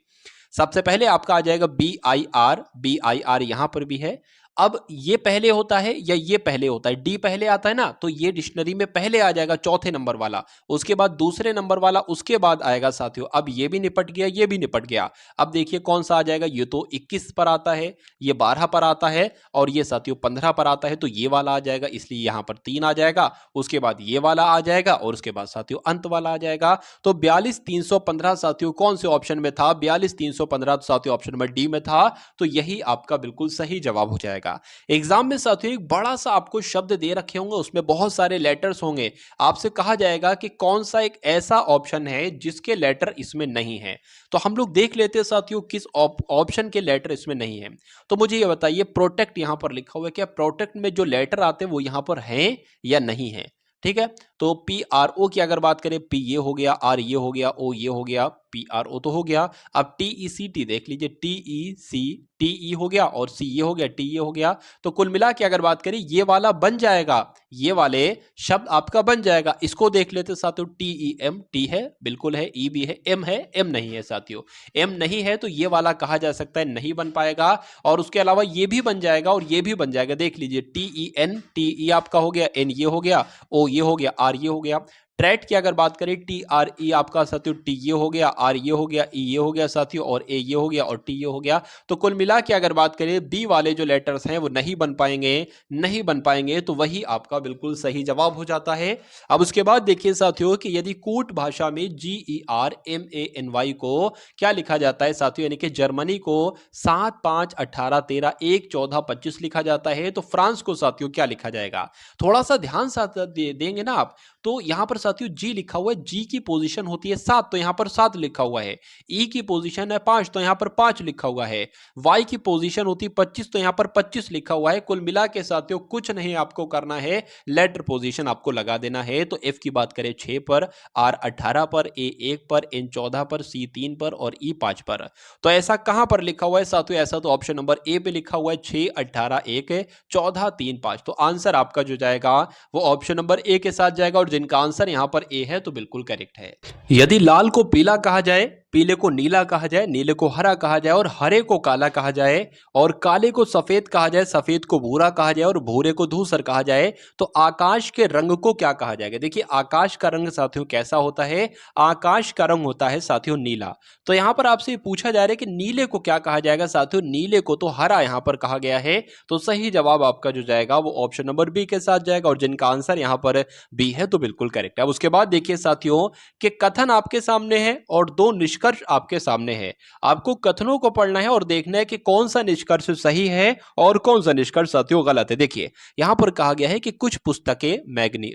सबसे पहले आपका आ जाएगा बी आई आर यहां पर भी है। अब ये पहले होता है या ये पहले होता है, डी पहले आता है ना, तो ये डिक्शनरी में पहले आ जाएगा चौथे नंबर वाला, उसके बाद दूसरे नंबर वाला, उसके बाद आएगा साथियों। अब ये भी निपट गया, ये भी निपट गया। अब देखिए कौन सा आ जाएगा, ये तो 21 पर आता है, ये 12 पर आता है और ये साथियों 15 पर आता है, तो ये वाला आ जाएगा, इसलिए यहां पर 3 आ जाएगा, उसके बाद ये वाला आ जाएगा और उसके बाद साथियों अंत वाला आ जाएगा। तो 42 315 साथियों कौन से ऑप्शन में था, 42 315 साथियों ऑप्शन नंबर डी में था, तो यही आपका बिल्कुल सही जवाब हो जाएगा। एग्जाम में साथियों एक बड़ा सा आपको शब्द दे रखे होंगे, उसमें बहुत सारे लेटर्स होंगे, आपसे कहा जाएगा कि कौन सा एक ऐसा ऑप्शन है जिसके लेटर इसमें नहीं है। तो हम लोग देख लेते हैं साथियों किस ऑप्शन के लेटर इसमें नहीं है। तो मुझे ये बताइए, प्रोटेक्ट यहां पर लिखा हुआ है, क्या प्रोटेक्ट में जो लेटर आते हैं वो यहां पर हैं या नहीं है, ठीक है। तो पी आर ओ की अगर बात करें, पी ये हो गया, आर ये हो गया, ओ ये हो गया, पी आर ओ तो हो गया। अब टी ई सी टी देख लीजिए, टी ई सी टी ई हो गया और सी ये हो गया, टी ये हो गया। तो कुल मिला के अगर बात करें ये वाला बन जाएगा, ये वाले शब्द आपका बन जाएगा। इसको देख लेते साथियों, टी ई एम, टी है बिल्कुल है, ई भी है, एम नहीं है साथियों, एम नहीं है, तो ये वाला कहा जा सकता है नहीं बन पाएगा। और उसके अलावा ये भी बन जाएगा और ये भी बन जाएगा, देख लीजिए T E N, T E आपका हो गया, एन ये हो गया, ओ ये हो गया, आर ये हो गया। ट्रेट की अगर बात करें, टी आर ई आपका साथियों टी ये हो गया, आर ये हो गया, ई ये हो गया साथियों, और ए ये हो गया और टी ये हो गया। तो कुल मिला के अगर बात करें बी वाले जो लेटर्स हैं वो नहीं बन पाएंगे, नहीं बन पाएंगे, तो वही आपका बिल्कुल सही जवाब हो जाता है। अब उसके बाद देखिए साथियों कि यदि कूट भाषा में GERMANY को क्या लिखा जाता है साथियों, यानी कि जर्मनी को 7 5 18 13 1 14 25 लिखा जाता है, तो फ्रांस को साथियों क्या लिखा जाएगा, थोड़ा सा ध्यान साथ देंगे ना आप, तो यहां पर साथियों जी लिखा हुआ है, जी की पोजीशन होती है 7, तो यहां पर 7 लिखा हुआ है। ई की पोजीशन है 5, तो यहां पर 5 लिखा हुआ है। वाई की पोजीशन होती है 25, तो यहां पर 25 लिखा हुआ है। कुल मिला के साथियों कुछ नहीं आपको करना है, लेटर पोजीशन आपको लगा देना है। तो एफ की बात करें 6 पर, आर 18 पर, ए 1 पर, एन 14 पर, सी 3 पर और ई 5 पर। तो ऐसा कहां पर लिखा हुआ है साथियों, ऐसा तो ऑप्शन नंबर ए पे लिखा हुआ है, 6 18 1 14 3 5। तो आंसर आपका जो जाएगा वो ऑप्शन नंबर ए के साथ जाएगा, और जिनका आंसर यहां पर ए है तो बिल्कुल करेक्ट है। यदि लाल को पीला कहा जाए, पीले को नीला कहा जाए, नीले को हरा कहा जाए और हरे को काला कहा जाए, और काले को सफेद कहा जाए, सफेद को भूरा कहा जाए और भूरे को धूसर कहा जाए, तो आकाश के रंग को क्या कहा जाएगा। देखिए आकाश का रंग साथियों कैसा होता है, आकाश का रंग होता है साथियों नीला। तो यहां पर आपसे पूछा जा रहा है कि नीले को क्या कहा जाएगा साथियों, नीले को तो हरा यहां पर कहा गया है। तो सही जवाब आपका जो जाएगा वो ऑप्शन नंबर बी के साथ जाएगा, और जिनका आंसर यहां पर बी है तो बिल्कुल करेक्ट है। अब उसके बाद देखिए साथियों कि कथन आपके सामने है और 2 निष्कर्ष निष्कर्ष आपके सामने है। आपको कथनों को पढ़ना है और देखना है कि कौन सा निष्कर्ष सही है और कौन सा निष्कर्ष साथियों गलत है। देखिए यहां पर कहा गया है कि कुछ पुस्तकें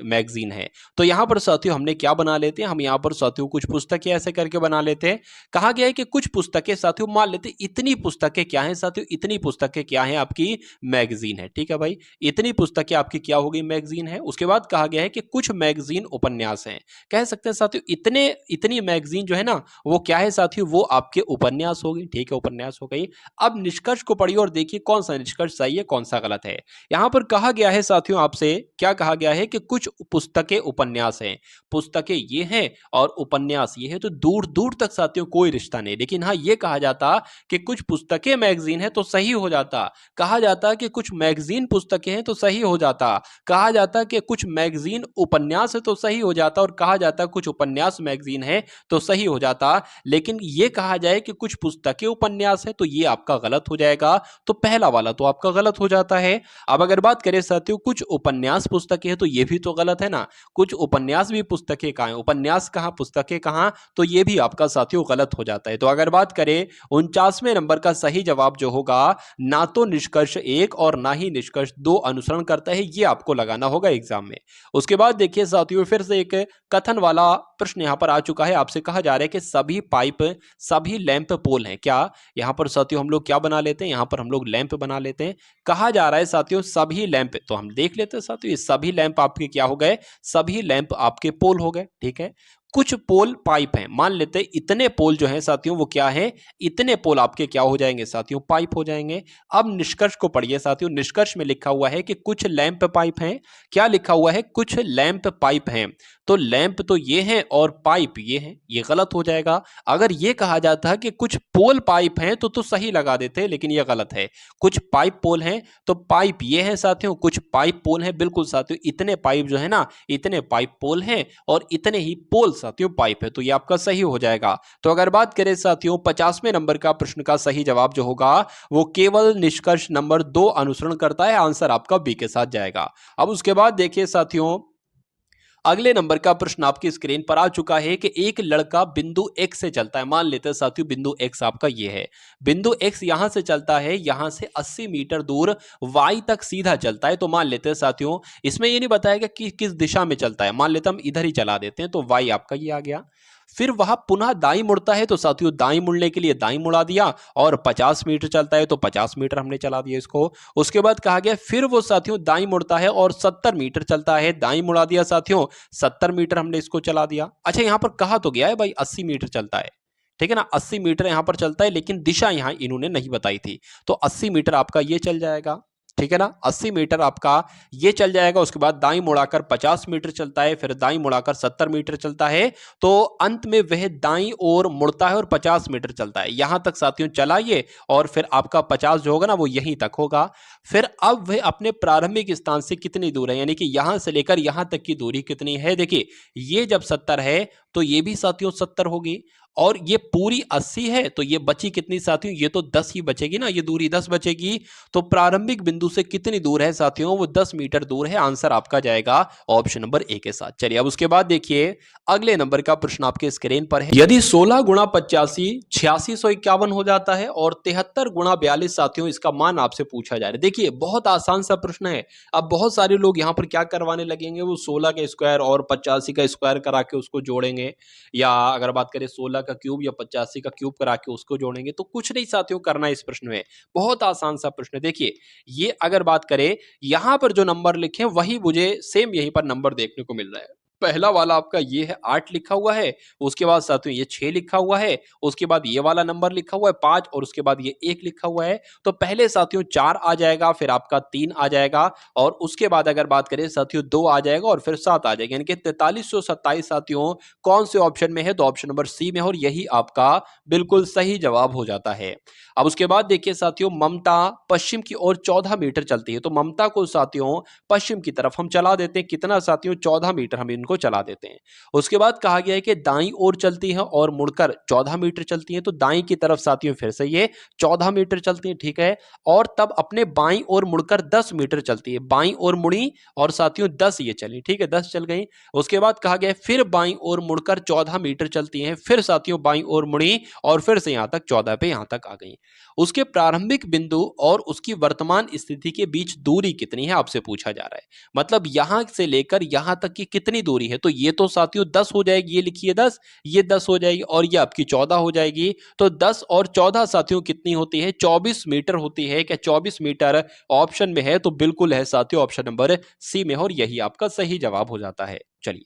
मैगजीन है, तो यहां पर साथियों हमने क्या बना लेते हैं, हम यहां पर साथियों कुछ पुस्तकें ऐसे करके बना लेते हैं। कहा गया है कि कुछ पुस्तकें साथियों मान लेते हैं, इतनी पुस्तकें क्या हैं साथियों, इतनी पुस्तकें क्या हैं आपकी मैगजीन है। ठीक है भाई, इतनी पुस्तकें आपकी क्या हो गई, मैगजीन है। उसके बाद कहा गया है कि कुछ मैगजीन उपन्यास हैं। कह सकते हैं साथियों इतनी मैगजीन जो है ना वो क्या है साथियों, वो आपके उपन्यास हो गई। ठीक है, उपन्यास हो गई। अब निष्कर्ष को पढ़िए और देखिए कौन सा निष्कर्ष सही है कौन सा गलत है। यहां पर कहा गया है साथियों आपसे, क्या कहा गया है कि कुछ पुस्तकें उपन्यास हैं। पुस्तकें ये हैं और उपन्यास ये है, तो दूर दूर तक साथियों कोई रिश्ता नहीं। लेकिन हाँ ये कहा जाता कि कुछ पुस्तकें मैगजीन है तो सही हो जाता, कहा जाता कि कुछ मैगजीन पुस्तकें हैं तो सही हो जाता, कहा जाता कि कुछ मैगजीन उपन्यास है तो सही हो जाता, और कहा जाता कुछ उपन्यास मैगजीन है तो सही हो जाता। लेकिन ये कहा जाए कि कुछ पुस्तकें उपन्यास है तो ये आपका गलत हो जाएगा, तो पहला वाला तो आपका गलत हो जाता है। अब अगर बात करें साथियों कुछ उपन्यास पुस्तकें हैं तो ये भी तो गलत है ना, कुछ उपन्यास भी पुस्तकें कहाँ है, उपन्यास कहाँ पुस्तकें कहाँ, तो ये भी आपका साथियों गलत हो जाता है। तो अगर बात करें 49वें नंबर का सही जवाब जो होगा, ना तो निष्कर्ष 1 और ना ही निष्कर्ष 2 अनुसरण करता है, ये आपको लगाना होगा एग्जाम में। उसके बाद देखिए साथियों फिर से एक कथन वाला प्रश्न यहां पर आ चुका है। आपसे कहा जा रहा है कि सभी पाइप सभी लैंप पोल हैं क्या। यहां पर साथियों हम लोग क्या बना लेते हैं, यहां पर हम लोग लैंप बना लेते हैं। कहा जा रहा है साथियों सभी लैंप, तो हम देख लेते हैं साथियों ये सभी लैंप आपके क्या हो गए, सभी लैंप आपके पोल हो गए। ठीक है, कुछ पोल पाइप हैं, मान लेते हैं इतने पोल जो हैं साथियों वो क्या है, इतने पोल आपके क्या हो जाएंगे साथियों, पाइप हो जाएंगे। अब निष्कर्ष को पढ़िए साथियों, निष्कर्ष में लिखा हुआ है कि कुछ लैंप पाइप हैं। क्या लिखा हुआ है, कुछ लैंप पाइप हैं, तो लैंप तो ये हैं और पाइप ये हैं, ये गलत हो जाएगा। अगर ये कहा जाता है कि कुछ पोल पाइप हैं तो सही लगा देते, लेकिन ये गलत है। कुछ पाइप पोल हैं तो पाइप ये हैं साथियों, कुछ पाइप पोल हैं, बिल्कुल साथियों इतने पाइप जो है ना, इतने पाइप पोल हैं और इतने ही पोल साथियों पाइप है, तो ये आपका सही हो जाएगा। तो अगर बात करें साथियों 50वें नंबर का प्रश्न का सही जवाब जो होगा वो केवल निष्कर्ष नंबर 2 अनुसरण करता है, आंसर आपका बी के साथ जाएगा। अब उसके बाद देखिए साथियों अगले नंबर का प्रश्न आपकी स्क्रीन पर आ चुका है कि एक लड़का बिंदु x से चलता है, मान लेते हैं साथियों बिंदु x आपका ये है, बिंदु x यहां से चलता है, यहां से 80 मीटर दूर y तक सीधा चलता है। तो मान लेते हैं साथियों इसमें ये नहीं बताया कि किस दिशा में चलता है, मान लेते हम इधर ही चला देते हैं, तो y आपका ये आ गया। फिर वह पुनः दाई मुड़ता है, तो साथियों दाई मुड़ने के लिए दाई मुड़ा दिया, और 50 मीटर चलता है तो 50 मीटर हमने चला दिया इसको। उसके बाद कहा गया फिर वो साथियों दाई मुड़ता है और 70 मीटर चलता है, दाई मुड़ा दिया साथियों, 70 मीटर हमने इसको चला दिया। अच्छा यहां पर कहा तो गया है भाई 80 मीटर चलता है, ठीक है ना, 80 मीटर यहां पर चलता है, लेकिन दिशा यहां इन्होंने नहीं बताई थी, तो 80 मीटर आपका ये चल जाएगा। ठीक है ना, 80 मीटर आपका ये चल जाएगा। उसके बाद दाई मुड़ाकर 50 मीटर चलता है, फिर दाई मुड़ाकर 70 मीटर चलता है, तो अंत में वह दाई ओर मुड़ता है और 50 मीटर चलता है। यहां तक साथियों चला ये, और फिर आपका 50 जो होगा ना वो यहीं तक होगा। फिर अब वह अपने प्रारंभिक स्थान से कितनी दूर है, यानी कि यहां से लेकर यहां तक की दूरी कितनी है। देखिए ये जब 70 है तो ये भी साथियों 70 होगी, और ये पूरी 80 है तो ये बची कितनी साथियों, ये तो 10 ही बचेगी ना, ये दूरी 10 बचेगी। तो प्रारंभिक बिंदु से कितनी दूर है साथियों, वो 10 मीटर दूर है, आंसर आपका जाएगा ऑप्शन नंबर ए के साथ। चलिए अब उसके बाद देखिए अगले नंबर का प्रश्न आपके स्क्रीन पर है, यदि 16 गुणा 85 8651 हो जाता है और 73 गुणा 42 साथियों इसका मान आपसे पूछा जा रहा है। देखिए बहुत आसान सा प्रश्न है। अब बहुत सारे लोग यहाँ पर क्या करवाने लगेंगे, वो 16 का स्क्वायर और 85 का स्क्वायर करा के उसको जोड़ेंगे, या अगर बात करें 16 का क्यूब या 85 का क्यूब करा के उसको जोड़ेंगे। तो कुछ नहीं साथियों करना है इस प्रश्न में, बहुत आसान सा प्रश्न है। देखिए ये अगर बात करें यहां पर जो नंबर लिखे हैं वही मुझे सेम यहीं पर नंबर देखने को मिल रहा है। पहला वाला आपका ये है 8 लिखा हुआ है, उसके बाद साथियों ये 6 लिखा हुआ है, उसके बाद ये वाला नंबर लिखा हुआ है 5, और उसके बाद ये 1 लिखा हुआ है। तो पहले साथियों 4 आ जाएगा, फिर आपका 3 आ जाएगा, और उसके बाद अगर बात करें साथियों 2 आ जाएगा, और फिर 7 आ जाएगा, यानी कि 4327 साथियों कौन से ऑप्शन में है, तो ऑप्शन नंबर सी में, और यही आपका बिल्कुल सही जवाब हो जाता है। अब उसके बाद देखिए साथियों ममता पश्चिम की ओर 14 मीटर चलती है, तो ममता को साथियों पश्चिम की तरफ हम चला देते हैं, कितना साथियों 14 मीटर हम इनको को चला देते हैं। उसके बाद कहा गया है कि दाईं ओर चलती है और मुड़कर 14 मीटर चलती है, तो दाईं की तरफ साथियों फिर से ये 14 मीटर चलती है, ठीक है। और तब अपने बाईं ओर मुड़कर 10 मीटर चलती है, बाईं ओर मुड़ी और साथियों 10 ये चली, ठीक है, 10 चल गई। उसके बाद कहा गया फिर बाईं ओर मुड़कर 14 मीटर चलती है, फिर साथियों बाईं ओर मुड़ी और फिर से यहां तक 14 पे यहां तक आ गई। उसके प्रारंभिक बिंदु और उसकी वर्तमान स्थिति के बीच दूरी कितनी है आपसे पूछा जा रहा है। मतलब यहां से लेकर यहां तक की कितनी दूरी है, तो ये तो साथियों 10 हो जाएगी, ये लिखिए 10, ये 10 हो जाएगी और ये आपकी 14 हो जाएगी। तो 10 और 14 साथियों कितनी होती है, 24 मीटर होती है। क्या 24 मीटर ऑप्शन में है? तो बिल्कुल है साथियों, ऑप्शन नंबर सी में, और यही आपका सही जवाब हो जाता है। चलिए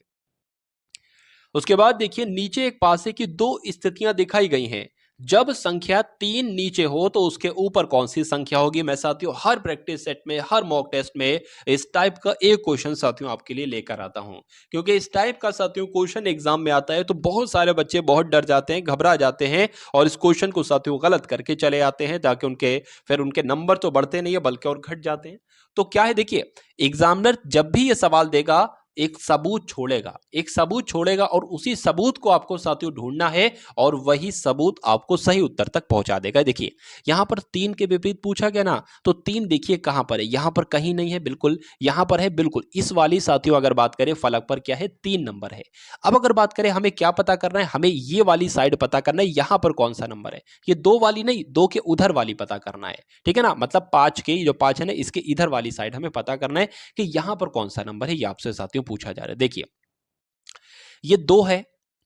उसके बाद देखिए नीचे एक पासे की दो स्थितियां दिखाई गई हैं। जब संख्या 3 नीचे हो तो उसके ऊपर कौन सी संख्या होगी। मैं साथियों हर प्रैक्टिस सेट में, हर मॉक टेस्ट में इस टाइप का एक क्वेश्चन साथियों आपके लिए लेकर आता हूं, क्योंकि इस टाइप का साथियों क्वेश्चन एग्जाम में आता है तो बहुत सारे बच्चे बहुत डर जाते हैं, घबरा जाते हैं और इस क्वेश्चन को साथियों गलत करके चले आते हैं, ताकि उनके नंबर तो बढ़ते नहीं है बल्कि और घट जाते हैं। तो क्या है देखिए, एग्जामिनर जब भी ये सवाल देगा एक सबूत छोड़ेगा, एक सबूत छोड़ेगा और उसी सबूत को आपको साथियों ढूंढना है और वही सबूत आपको सही उत्तर तक पहुंचा देगा। देखिए यहां पर 3 के विपरीत पूछा गया ना, तो 3 देखिए कहां पर है, यहां पर कहीं नहीं है, बिल्कुल यहां पर है, बिल्कुल इस वाली साथियों अगर बात करें फलक पर क्या है 3 नंबर है। अब अगर बात करें हमें क्या पता करना है, हमें ये वाली साइड पता करना है, यहां पर कौन सा नंबर है, ये 2 वाली नहीं, 2 के उधर वाली पता करना है, ठीक है ना। मतलब 5 के जो 5 है ना, इसके इधर वाली साइड हमें पता करना है कि यहां पर कौन सा नंबर है, ये आपसे साथियों पूछा जा रहा है। देखिए ये 2 है,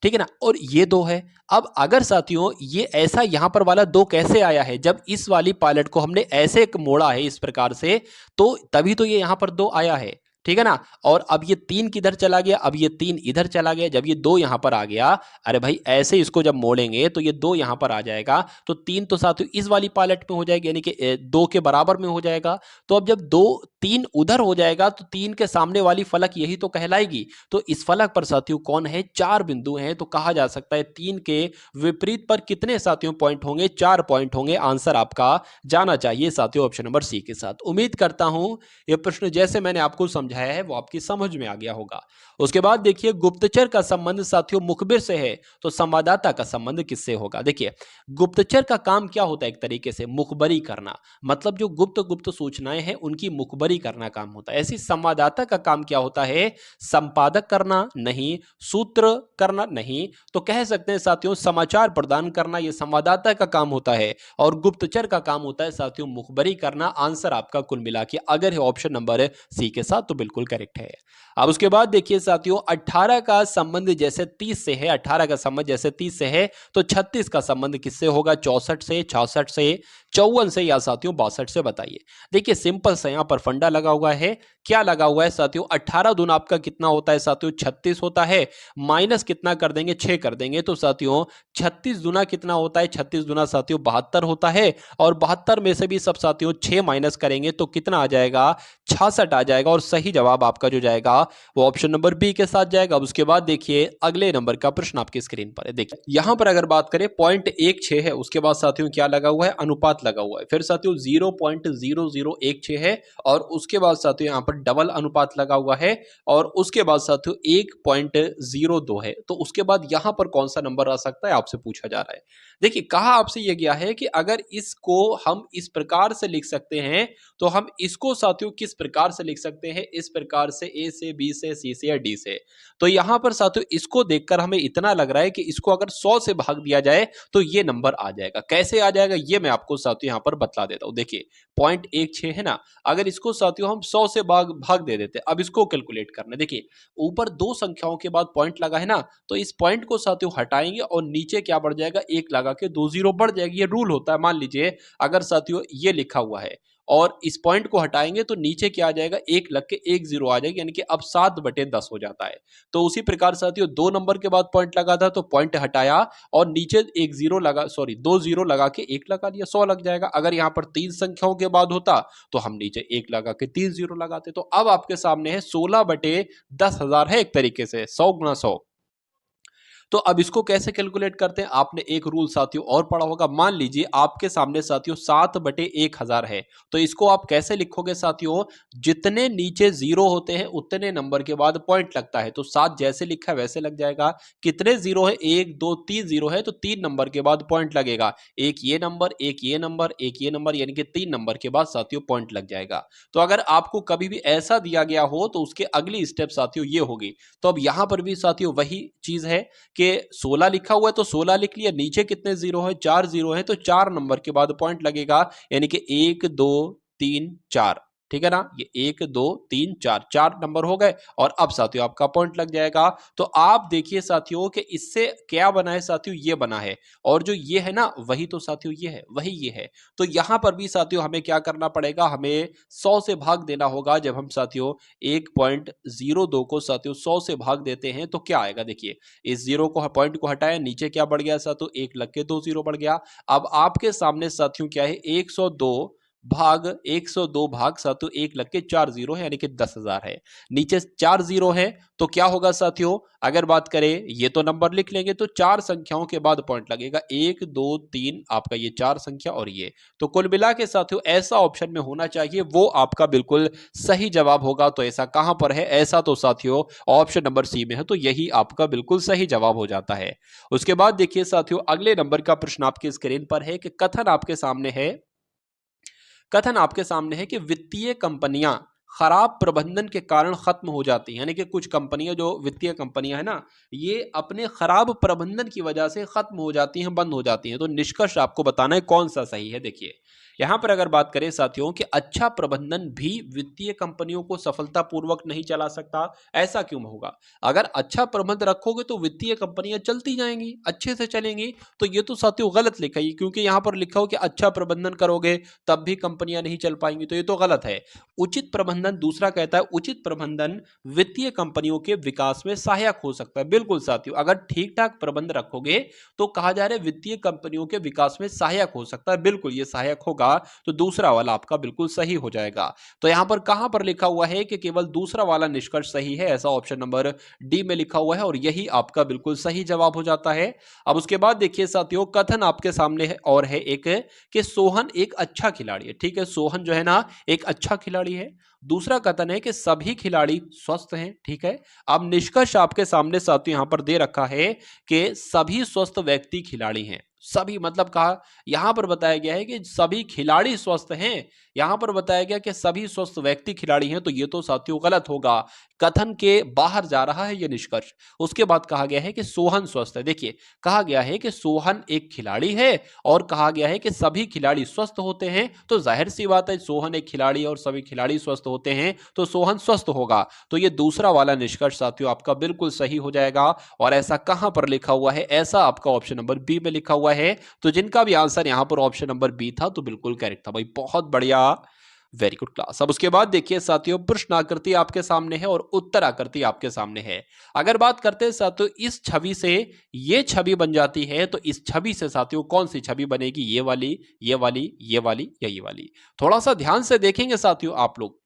ठीक है ना, और ये 2 है। अब अगर साथियों ये ऐसा यहां पर वाला 2 कैसे आया है, जब इस वाली पायलट को हमने ऐसे एक मोड़ा है इस प्रकार से, तो तभी तो ये यहां पर 2 आया है, ठीक है ना। और अब ये 3 किधर चला गया, अब ये 3 इधर चला गया, जब ये 2 यहां पर आ गया, अरे भाई ऐसे इसको जब मोड़ेंगे तो ये 2 यहां पर आ जाएगा, तो 3 तो साथियों इस वाली पायलट में हो जाएगी, यानी कि 2 के बराबर में हो जाएगा। तो अब जब 2 3 उधर हो जाएगा तो 3 के सामने वाली फलक यही तो कहलाएगी। तो इस फलक पर साथियों कौन है, 4 बिंदु हैं, तो कहा जा सकता है 3 के विपरीत पर कितने साथियों पॉइंट होंगे, 4 पॉइंट होंगे। आंसर आपका जाना चाहिए साथियों ऑप्शन नंबर सी के साथ। उम्मीद करता हूं यह प्रश्न जैसे मैंने आपको समझाया है वो आपकी समझ में आ गया होगा। उसके बाद देखिए गुप्तचर का संबंध साथियों मुखबिर से है, तो संवाददाता का संबंध किससे होगा। देखिए गुप्तचर का काम क्या होता है, एक तरीके से मुखबरी करना, मतलब जो गुप्त गुप्त सूचनाएं हैं उनकी मुखबरी करना काम होता है। ऐसी संवाददाता का काम क्या होता है, संपादक करना नहीं, सूत्र करना नहीं, तो कह सकते हैं साथियों समाचार प्रदान करना, यह संवाददाता का काम होता है। और गुप्तचर का काम होता है साथियों मुखबरी करना। आंसर आपका कुल मिला के अगर है ऑप्शन नंबर सी के साथ तो बिल्कुल करेक्ट है। अब उसके बाद देखिए साथियों 18 का संबंध जैसे 30 से है, 18 का संबंध जैसे 30 से है, तो 36 का संबंध किससे होगा, 64 से, 66 से, 54 से या साथियों 62 से, बताइए। देखिए सिंपल सा यहां पर फंडा लगा हुआ है, क्या लगा हुआ है साथियों, 18 दूना आपका कितना होता है साथियों 36 होता है, माइनस कितना कर देंगे 6 कर देंगे, तो साथियों 36 दूना कितना होता है, 36 दूना साथियों 72 होता है, और 72 में से भी सब साथियों 6 माइनस करेंगे तो कितना आ जाएगा, 66 आ जाएगा। और सही जवाब आपका जो जाएगा वो ऑप्शन नंबर बी के साथ जाएगा। अब उसके बाद देखिए अगले नंबर का प्रश्न आपकी स्क्रीन पर है। देखिए यहां पर अगर बात करें 0.16 है, उसके बाद साथियों क्या लगा हुआ है, अनुपात लगा हुआ है, फिर साथियों 0.0016 है, और उसके बाद साथियों यहां पर डबल अनुपात लगा हुआ है, और उसके बाद साथियों 1.02 है। तो उसके बाद यहां पर कौन सा नंबर आ सकता है आपसे पूछा जा रहा है। देखिए कहा आपसे यह गया है कि अगर इसको हम इस प्रकार से लिख सकते हैं तो हम इसको साथियों किस प्रकार से लिख सकते हैं, इस प्रकार से, ए से, बी से, सी से या डी से। तो यहां पर साथियों इसको देखकर हमें इतना लग रहा है कि इसको अगर 100 से भाग दिया जाए तो ये नंबर आ जाएगा। कैसे आ जाएगा ये मैं आपको साथियों यहां पर बतला देता हूं। देखिए 0.16 है ना, अगर इसको साथियों हम 100 से भाग दे देते, अब इसको कैलकुलेट करना। देखिए ऊपर 2 संख्याओं के बाद पॉइंट लगा है ना, तो इस पॉइंट को साथियों हटाएंगे और नीचे क्या बढ़ जाएगा, 1 लगा के 2 जीरो बढ़ जाएगी। ये रूल होता है। मान लीजिए अगर साथियों ये लिखा हुआ है और इस पॉइंट को हटाएंगे तो नीचे क्या आ जाएगा, 1 लग के 1 जीरो आ जाएगी, यानी कि अब 7/10 हो जाता है। तो उसी प्रकार साथियों 2 नंबर के बाद पॉइंट लगा था तो पॉइंट हटाया और नीचे 1 जीरो लगा, सॉरी 2 जीरो लगा के 1 लगा दिया, 100 लग जाएगा। अगर यहां पर 3 संख्याओं के बाद होता तो हम नीचे 1 लगा के 3 जीरो लगाते। तो अब आपके सामने है 16/10,000 है, एक तरीके से 100 गुना 100। तो अब इसको कैसे कैलकुलेट करते हैं? आपने एक रूल साथियों और पढ़ा होगा। मान लीजिए आपके सामने साथियों 7/1000 है, तो इसको आप कैसे लिखोगे साथियों? जितने नीचे जीरो होते हैं उतने नंबर के बाद पॉइंट लगता है, तो 7 जैसे लिखा है वैसे लग जाएगा। कितने जीरो है? 1 2 3 जीरो है, तो 3 नंबर के बाद पॉइंट लगेगा। एक ये नंबर, एक ये नंबर, एक ये नंबर, यानी कि 3 नंबर के बाद साथियों पॉइंट लग जाएगा। तो अगर आपको कभी भी ऐसा दिया गया हो तो उसके अगली स्टेप साथियों ये होगी। तो अब यहां पर भी साथियों वही चीज है कि 16 लिखा हुआ है तो 16 लिख लिया। नीचे कितने जीरो है? 4 जीरो है, तो 4 नंबर के बाद पॉइंट लगेगा, यानी कि 1 2 3 4। ठीक है ना? ये 1 2 3 4 4 नंबर हो गए और अब साथियों आपका पॉइंट लग जाएगा। तो आप देखिए साथियों कि इससे क्या बना है साथियों? ये बना है, और जो ये है ना वही तो साथियों ये है, वही ये है। तो यहां पर भी साथियों हमें क्या करना पड़ेगा? हमें 100 से भाग देना होगा। जब हम साथियों 1.02 को साथियों 100 से भाग देते हैं तो क्या आएगा? देखिए, इस जीरो को पॉइंट को हटाया, नीचे क्या बढ़ गया साथियों? 1 लग के 2 जीरो बढ़ गया। अब आपके सामने साथियों क्या है? 102 भाग साथियों 1 लग के 4 जीरो है, यानी कि 10,000 है। नीचे 4 जीरो है, तो क्या होगा साथियों? अगर बात करें, ये तो नंबर लिख लेंगे, तो 4 संख्याओं के बाद पॉइंट लगेगा। 1 2 3 आपका ये 4 संख्या और ये, तो कुल मिला के साथियों ऐसा ऑप्शन में होना चाहिए, वो आपका बिल्कुल सही जवाब होगा। तो ऐसा कहां पर है? ऐसा तो साथियों ऑप्शन नंबर सी में है, तो यही आपका बिल्कुल सही जवाब हो जाता है। उसके बाद देखिए साथियों अगले नंबर का प्रश्न आपकी स्क्रीन पर है कि कथन आपके सामने है कि वित्तीय कंपनियां खराब प्रबंधन के कारण खत्म हो जाती हैं। यानी कि कुछ कंपनियां, जो वित्तीय कंपनियां है ना, ये अपने खराब प्रबंधन की वजह से खत्म हो जाती हैं, बंद हो जाती हैं। तो निष्कर्ष आपको बताना है कौन सा सही है। देखिए, यहां पर अगर बात करें साथियों कि अच्छा प्रबंधन भी वित्तीय कंपनियों को सफलतापूर्वक नहीं चला सकता, ऐसा क्यों होगा? अगर अच्छा प्रबंध रखोगे तो वित्तीय कंपनियां चलती जाएंगी, अच्छे से चलेंगी। तो ये तो साथियों गलत लिखा है, क्योंकि यहां पर लिखा हो कि अच्छा प्रबंधन करोगे तब भी कंपनियां नहीं चल पाएंगी, तो ये तो गलत है। उचित प्रबंधन, दूसरा कहता है उचित प्रबंधन वित्तीय कंपनियों के विकास में सहायक हो सकता है। बिल्कुल साथियों, अगर ठीक ठाक प्रबंध रखोगे तो कहा जा रहा है वित्तीय कंपनियों के विकास में सहायक हो सकता है। बिल्कुल ये सहायक होगा, तो दूसरा वाला आपका बिल्कुल सही हो जाएगा। तो यहां पर कहां पर लिखा हुआ है कि केवल दूसरा वाला निष्कर्ष सही है? ऐसा ऑप्शन नंबर डी में लिखा हुआ है, और यही आपका बिल्कुल सही जवाब हो जाता है। अब उसके बाद देखिए साथियों कथन आपके सामने है और है एक कि सोहन एक अच्छा खिलाड़ी है। ठीक है, सोहन जो है ना एक अच्छा खिलाड़ी है। दूसरा कथन है कि सभी खिलाड़ी स्वस्थ हैं। ठीक है, अब निष्कर्ष आपके सामने साथियों यहां पर दे रखा है कि सभी स्वस्थ व्यक्ति खिलाड़ी हैं। सभी मतलब कहा, यहां पर बताया गया है कि सभी खिलाड़ी स्वस्थ हैं। यहां पर बताया गया कि सभी स्वस्थ व्यक्ति खिलाड़ी हैं, तो ये तो साथियों गलत होगा। कथन के बाहर जा रहा है ये निष्कर्ष। उसके बाद कहा गया है कि सोहन स्वस्थ है। देखिए, कहा गया है कि सोहन एक खिलाड़ी है और कहा गया है कि सभी खिलाड़ी स्वस्थ होते हैं, तो जाहिर सी बात है सोहन एक खिलाड़ी और सभी खिलाड़ी स्वस्थ होते हैं, तो सोहन स्वस्थ होगा। तो ये दूसरा वाला निष्कर्ष साथियों आपका बिल्कुल सही हो जाएगा। और ऐसा कहां पर लिखा हुआ है? ऐसा आपका ऑप्शन नंबर बी में लिखा हुआ है। तो जिनका भी आंसर यहां पर ऑप्शन नंबर बी था, तो बिल्कुल करेक्ट था भाई, बहुत बढ़िया, वेरी गुड क्लास। अब उसके बाद देखिए साथियों प्रश्न आकृति आपके सामने है और उत्तर आकृति आपके सामने है। अगर बात करते हैं साथियों इस छवि से ये छवि बन जाती है, तो इस छवि से साथियों कौन सी छवि बनेगी? ये वाली, ये वाली, ये वाली या ये वाली? थोड़ा सा ध्यान से देखेंगे साथियों आप लोग।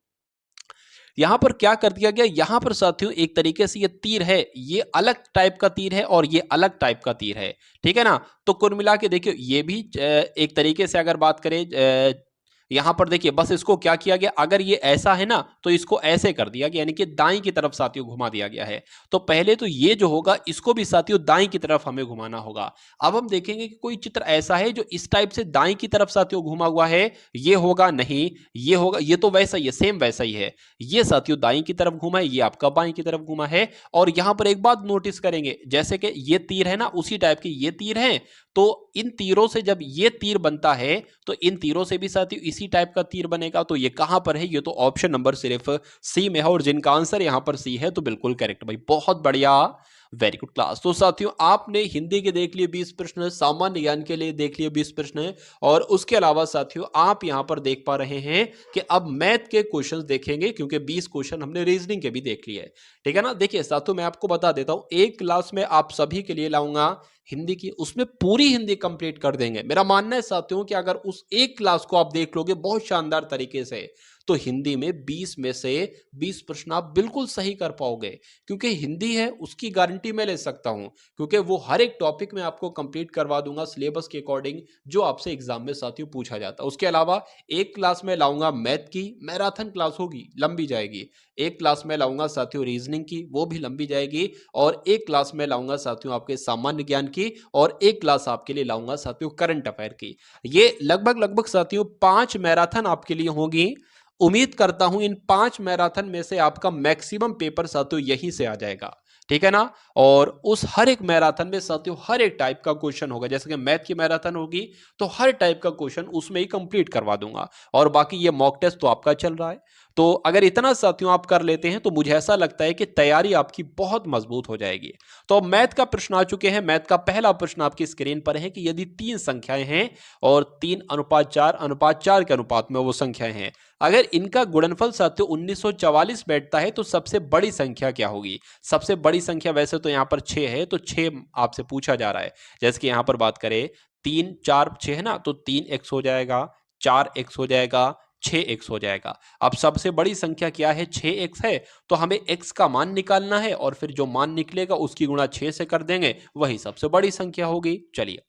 यहां पर क्या कर दिया गया? यहां पर साथियों एक तरीके से ये तीर है, ये अलग टाइप का तीर है और ये अलग टाइप का तीर है। ठीक है ना? तो कुल मिला के देखिए ये भी एक तरीके से अगर बात करें, यहां पर देखिए बस इसको क्या किया गया, अगर ये ऐसा है ना तो इसको ऐसे कर दिया गया, यानी कि दाईं की तरफ साथियों घुमा दिया गया है। तो पहले तो ये जो होगा इसको भी साथियों दाईं की तरफ हमें घुमाना होगा। अब हम देखेंगे कि कोई चित्र ऐसा है जो इस टाइप से दाईं की तरफ साथियों घुमा हुआ है, ये होगा नहीं, ये होगा, ये तो वैसा ही है, सेम वैसा ही है। ये साथियों दाईं की तरफ घुमा है, ये आपका बाईं की तरफ घुमा है। और यहां पर एक बात नोटिस करेंगे, जैसे कि ये तीर है ना उसी टाइप के ये तीर है, तो इन तीरों से जब ये तीर बनता है तो इन तीरों से भी साथियों इसी टाइप का तीर बनेगा। तो ये कहां पर है? ये तो ऑप्शन नंबर सिर्फ सी में है, और जिनका आंसर यहां पर सी है, तो बिल्कुल करेक्ट भाई, बहुत बढ़िया, वेरी गुड क्लास। तो साथियों आपने हिंदी के देख लिए 20 प्रश्न, सामान्य ज्ञान के लिए देख लिए 20 प्रश्न, और उसके अलावा साथियों आप यहां पर देख पा रहे हैं कि अब मैथ के क्वेश्चंस देखेंगे, क्योंकि 20 क्वेश्चन हमने रीजनिंग के भी देख लिए। ठीक है ना? देखिए साथियों मैं आपको बता देता हूं, एक क्लास में आप सभी के लिए लाऊंगा हिंदी की, उसमें पूरी हिंदी कंप्लीट कर देंगे। मेरा मानना है साथियों कि अगर उस एक क्लास को आप देख लोगे बहुत शानदार तरीके से, तो हिंदी में 20 में से 20 प्रश्न आप बिल्कुल सही कर पाओगे, क्योंकि हिंदी है उसकी गारंटी मैं ले सकता हूं, क्योंकि वो हर एक टॉपिक में आपको कंप्लीट करवा दूंगा सिलेबस के अकॉर्डिंग जो आपसे एग्जाम में साथियों पूछा जाता है। उसके अलावा एक क्लास में लाऊंगा मैथ की, मैराथन क्लास होगी, लंबी जाएगी। एक क्लास में लाऊंगा साथियों रीजनिंग की, वो भी लंबी जाएगी। और एक क्लास में लाऊंगा साथियों आपके सामान्य ज्ञान की, और एक क्लास आपके लिए लाऊंगा साथियों करंट अफेयर की। ये लगभग लगभग साथियों 5 मैराथन आपके लिए होगी। उम्मीद करता हूं इन 5 मैराथन में से आपका मैक्सिमम पेपर साथियों यहीं से आ जाएगा, ठीक है ना। और उस हर एक मैराथन में साथियों हर एक टाइप का क्वेश्चन होगा, जैसे कि मैथ की मैराथन होगी तो हर टाइप का क्वेश्चन उसमें ही कंप्लीट करवा दूंगा। और बाकी ये मॉक टेस्ट तो आपका चल रहा है, तो अगर इतना साथियों आप कर लेते हैं तो मुझे ऐसा लगता है कि तैयारी आपकी बहुत मजबूत हो जाएगी। तो मैथ का प्रश्न आ चुके हैं। मैथ का पहला प्रश्न आपकी स्क्रीन पर है कि यदि 3 संख्याएं हैं और 3:4 के अनुपात में वो संख्याएं हैं, अगर इनका गुणनफल साथियों 1944 बैठता है तो सबसे बड़ी संख्या क्या होगी। सबसे बड़ी संख्या वैसे तो यहां पर 6 है, तो 6 आपसे पूछा जा रहा है। जैसे कि यहां पर बात करें 3 4 6 है ना, तो 3x हो जाएगा, 4x हो जाएगा, 6x हो जाएगा। अब सबसे बड़ी संख्या क्या है, 6x है, तो हमें x का मान निकालना है और फिर जो मान निकलेगा उसकी गुणा 6 से कर देंगे, वही सबसे बड़ी संख्या होगी। चलिए,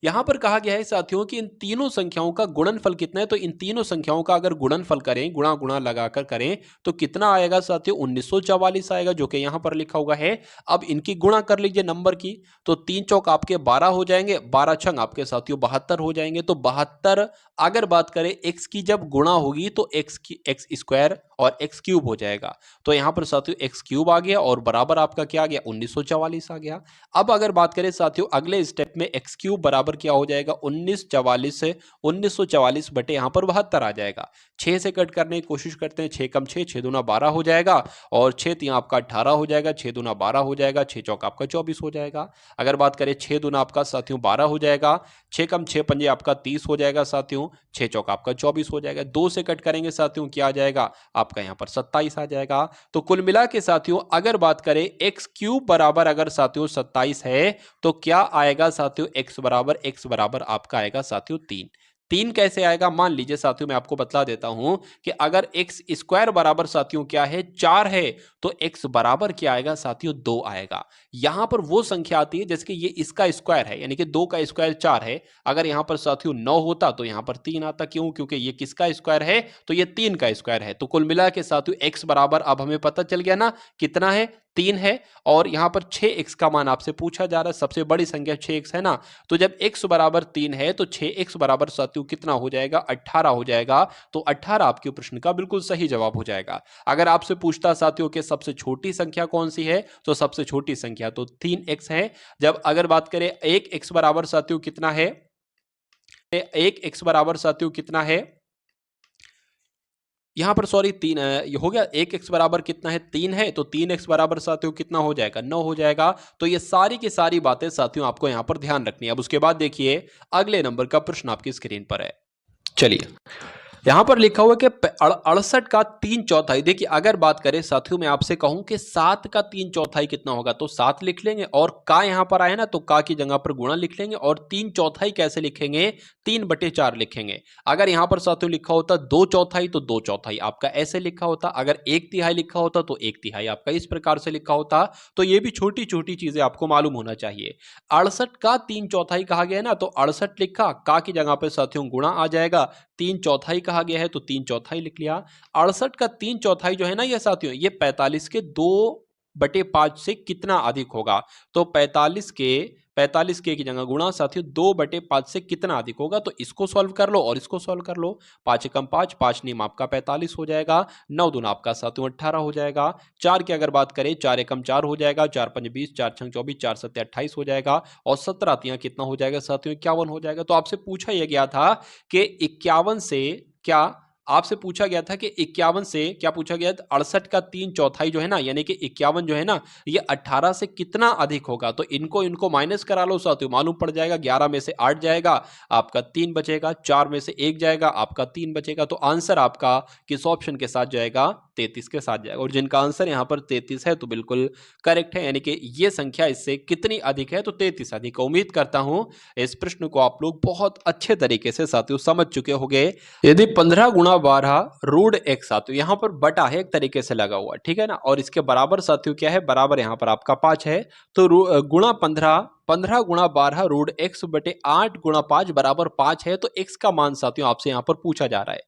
यहां पर कहा गया है साथियों कि इन तीनों संख्याओं का गुणनफल कितना है, तो इन तीनों संख्याओं का अगर गुणनफल करें, गुणा गुणा लगाकर करें, तो कितना आएगा साथियों, 1944 आएगा, जो कि यहां पर लिखा हुआ है। अब इनकी गुणा कर लीजिए नंबर की, तो 3 चौक आपके 12 हो जाएंगे, 12 छंग आपके साथियों 72 हो जाएंगे। तो 72, अगर बात करें x की जब गुणा होगी तो x स्क्वायर और x क्यूब हो जाएगा। तो यहां पर साथियों x क्यूब आ गया और बराबर आपका क्या आ गया, 1944 आ गया। अब अगर बात करें साथियों अगले स्टेप में x क्यूब बराबर क्या हो जाएगा, 1944 से 1944 बटे यहां पर 72 आ जाएगा। 6 से कट करने की कोशिश करते हैं, 6 कम 6, 6 दूना 12 हो जाएगा, और 6 3 आपका 18 हो जाएगा, 6 दूना 12 हो जाएगा, 6 चौक आपका 24 हो जाएगा। अगर बात करें 6 दूना आपका साथियों 12 हो जाएगा, 6 कम 6 पंजे आपका 30 हो जाएगा साथियों, 6 चौक आपका 24 हो जाएगा। 2 से कट करेंगे साथियों क्या आ जाएगा, आपका यहां पर 27 आ जाएगा। तो कुल मिला के साथियों अगर बात करें x क्यूब बराबर अगर साथियों 27 है, तो क्या आएगा साथियों, x बराबर आपका आएगा साथियों 3। 3 कैसे आएगा, मान लीजिए साथियों मैं आपको बतला देता हूं कि अगर x स्क्वायर बराबर साथियों क्या है, 4 है, तो x बराबर क्या आएगा साथियों, 2 आएगा। यहां पर वो संख्या आती है जैसे कि ये इसका स्क्वायर है, यानी कि 2 का स्क्वायर 4 है। अगर यहां पर साथियों 9 होता तो यहां पर 3 आता, क्यों, क्योंकि ये किसका स्क्वायर है, तो ये 3 का स्क्वायर है। तो कुल मिला के साथियों x बराबर अब हमें पता चल गया ना कितना है, 3 है। और यहां पर 6x का मान आपसे पूछा जा रहा है, सबसे बड़ी संख्या 6x है ना, तो जब x बराबर 3 है तो 6x बराबर साथियों कितना हो जाएगा, 18 हो जाएगा। तो 18 आपके प्रश्न का बिल्कुल सही जवाब हो जाएगा। अगर आपसे पूछता साथियों कि सबसे छोटी संख्या कौन सी है, तो सबसे छोटी संख्या तो 3x है। जब अगर बात करें 1x बराबर साथियों कितना है, 1x बराबर साथियों कितना है, यहां पर सॉरी 3 हो गया, 1x बराबर कितना है, 3 है, तो 3x बराबर साथियों कितना हो जाएगा, 9 हो जाएगा। तो ये सारी की सारी बातें साथियों आपको यहां पर ध्यान रखनी है। अब उसके बाद देखिए अगले नंबर का प्रश्न आपकी स्क्रीन पर है। चलिए, यहां पर लिखा हुआ है कि 68 का 3/4। देखिए अगर बात करें साथियों मैं आपसे कहूं कि 7 का 3/4 कितना होगा, तो 7 लिख लेंगे, और का यहां पर आए ना तो का की जगह पर गुणा लिख लेंगे, और 3/4 कैसे लिखेंगे, 3/4 लिखेंगे। अगर यहां पर साथियों लिखा होता 2/4 तो 2/4 आपका ऐसे लिखा होता, अगर 1/3 लिखा होता तो 1/3 आपका इस प्रकार से लिखा होता। तो ये भी छोटी छोटी चीजें आपको मालूम होना चाहिए। 68 का 3/4 कहा गया है ना, तो 68 लिखा, का की जगह पर साथियों गुणा आ जाएगा, 3/4 कहा गया है तो 3/4 लिख लिया। 68 का 3/4 जो है ना ये साथियों, ये 45 के 2/5 से कितना अधिक होगा, तो 45 के की जगह गुणा साथियों 2/5 से कितना अधिक होगा। तो इसको सॉल्व कर लो और इसको सॉल्व कर लो, 5 एकम 5, 5 नीम आपका 45 हो जाएगा, 9 दूना आपका साथियों 18 हो जाएगा। 4 की अगर बात करें 4 एकम 4 हो जाएगा, 4 पंज 20, 4 छंग 24, 4 सत्ते 28 हो जाएगा, और 17 तियां कितना हो जाएगा साथियों, 51 हो जाएगा। तो आपसे पूछा यह गया था कि 51 से क्या, आपसे पूछा गया था कि 51 से क्या पूछा गया, 68 का 3/4 जो है ना, यानी कि 51 जो है ना, ये 18 से कितना अधिक होगा। तो इनको इनको माइनस करा लो साथियों, मालूम पड़ जाएगा, 11 में से 8 जाएगा आपका 3 बचेगा, 4 में से 1 जाएगा आपका 3 बचेगा। तो आंसर आपका किस ऑप्शन के साथ जाएगा, 33 के साथ जाएगा। और जिनका आंसर यहाँ पर 33 है तो बिल्कुल करेक्ट है, यानी कि ये संख्या इससे कितनी अधिक है, तो 33 अधिक। उम्मीद करता हूं इस प्रश्न को आप लोग बहुत अच्छे तरीके से साथियों समझ चुके होंगे। यदि 15 गुणा गुणा 12 रूट x साथियों, यहाँ पर बटा है एक तरीके से लगा हुआ, ठीक है ना, और इसके बराबर साथियों क्या है, बराबर यहाँ पर आपका 5 है। तो गुणा 15, 15 गुणा 12 रूट x बटे 8 गुणा 5 बराबर 5 है। तो x का मान साथियों आपसे यहाँ पर पूछा जा रहा है।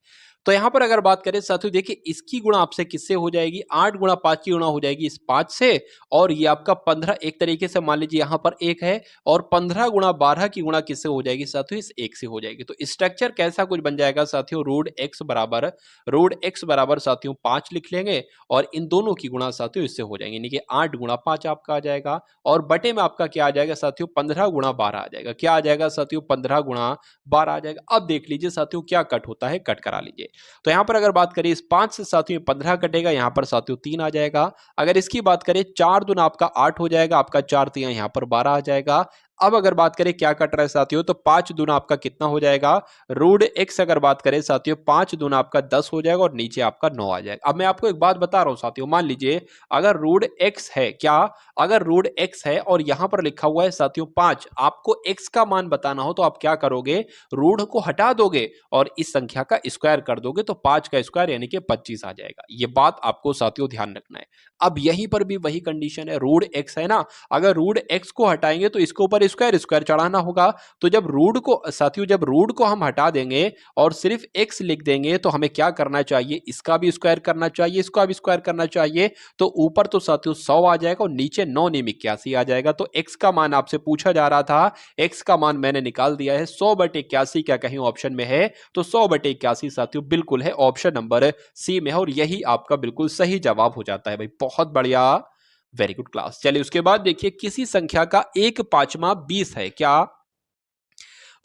तो यहाँ पर अगर बात करें साथियों, देखिए इसकी गुणा आपसे किससे हो जाएगी, 8 गुणा 5 की गुणा हो जाएगी इस 5 से, और ये आपका 15 एक तरीके से मान लीजिए यहाँ पर 1 है, और 15 गुणा 12 की गुणा किससे हो जाएगी साथियों, इस 1 से हो जाएगी। तो स्ट्रक्चर कैसा कुछ बन जाएगा साथियों, रूट एक्स बराबर साथियों 5 लिख लेंगे, और इन दोनों की गुणा साथियों इससे हो जाएंगे, यानी कि 8 गुणा 5 आपका आ जाएगा, और बटे में आपका क्या आ जाएगा साथियों, 15 गुणा 12 आ जाएगा। क्या आ जाएगा साथियों, 15 गुणा 12 आ जाएगा। अब देख लीजिए साथियों क्या कट होता है, कट करा लीजिए। तो यहां पर अगर बात करें इस 5 से साथियों 15 कटेगा, यहां पर साथियों 3 आ जाएगा। अगर इसकी बात करें 4 दूना आपका 8 हो जाएगा, आपका 4 तिया यहां पर 12 आ जाएगा। अब अगर बात करें क्या कट रहा है साथियों, तो 5 दूना आपका कितना हो जाएगा, रूट एक्स अगर बात करें साथियों 5 दूना आपका 10 हो जाएगा, और नीचे आपका 9 आ जाएगा। अब मैं आपको एक बात बता रहा हूं साथियों, मान लीजिए अगर रूट एक्स है, क्या अगर रूट एक्स है और यहां पर लिखा हुआ है साथियों 5, आपको एक्स का मान बताना हो तो आप क्या करोगे, रूट को हटा दोगे और इस संख्या का स्क्वायर कर दोगे, तो 5 का स्क्वायर यानी कि 25 आ जाएगा। ये बात आपको साथियों ध्यान रखना है। अब यहीं पर भी वही कंडीशन है, रूट एक्स है ना, अगर रूट एक्स को हटाएंगे तो इसके ऊपर स्क्वायर स्क्वायर चढ़ाना होगा। तो जब रूट को साथियों, जब रूट को हम हटा देंगे और सिर्फ एक्स लिख देंगे, तो हमें क्या करना चाहिए, इसका भी स्क्वायर करना चाहिए, इसका भी स्क्वायर करना चाहिए। तो ऊपर तो साथियों 100 आ जाएगा और नीचे 9 नीम 81 आ जाएगा। तो एक्स का मान आपसे पूछा जा रहा था, एक्स का मान मैंने निकाल दिया है 100/81। क्या कहीं ऑप्शन में है, तो 100/81 साथियों बिल्कुल है, ऑप्शन नंबर सी में है, और यही आपका बिल्कुल सही जवाब हो जाता है भाई। बहुत बढ़िया, वेरी गुड क्लास। चलिए उसके बाद देखिए, किसी संख्या का 1/5 20 है, क्या,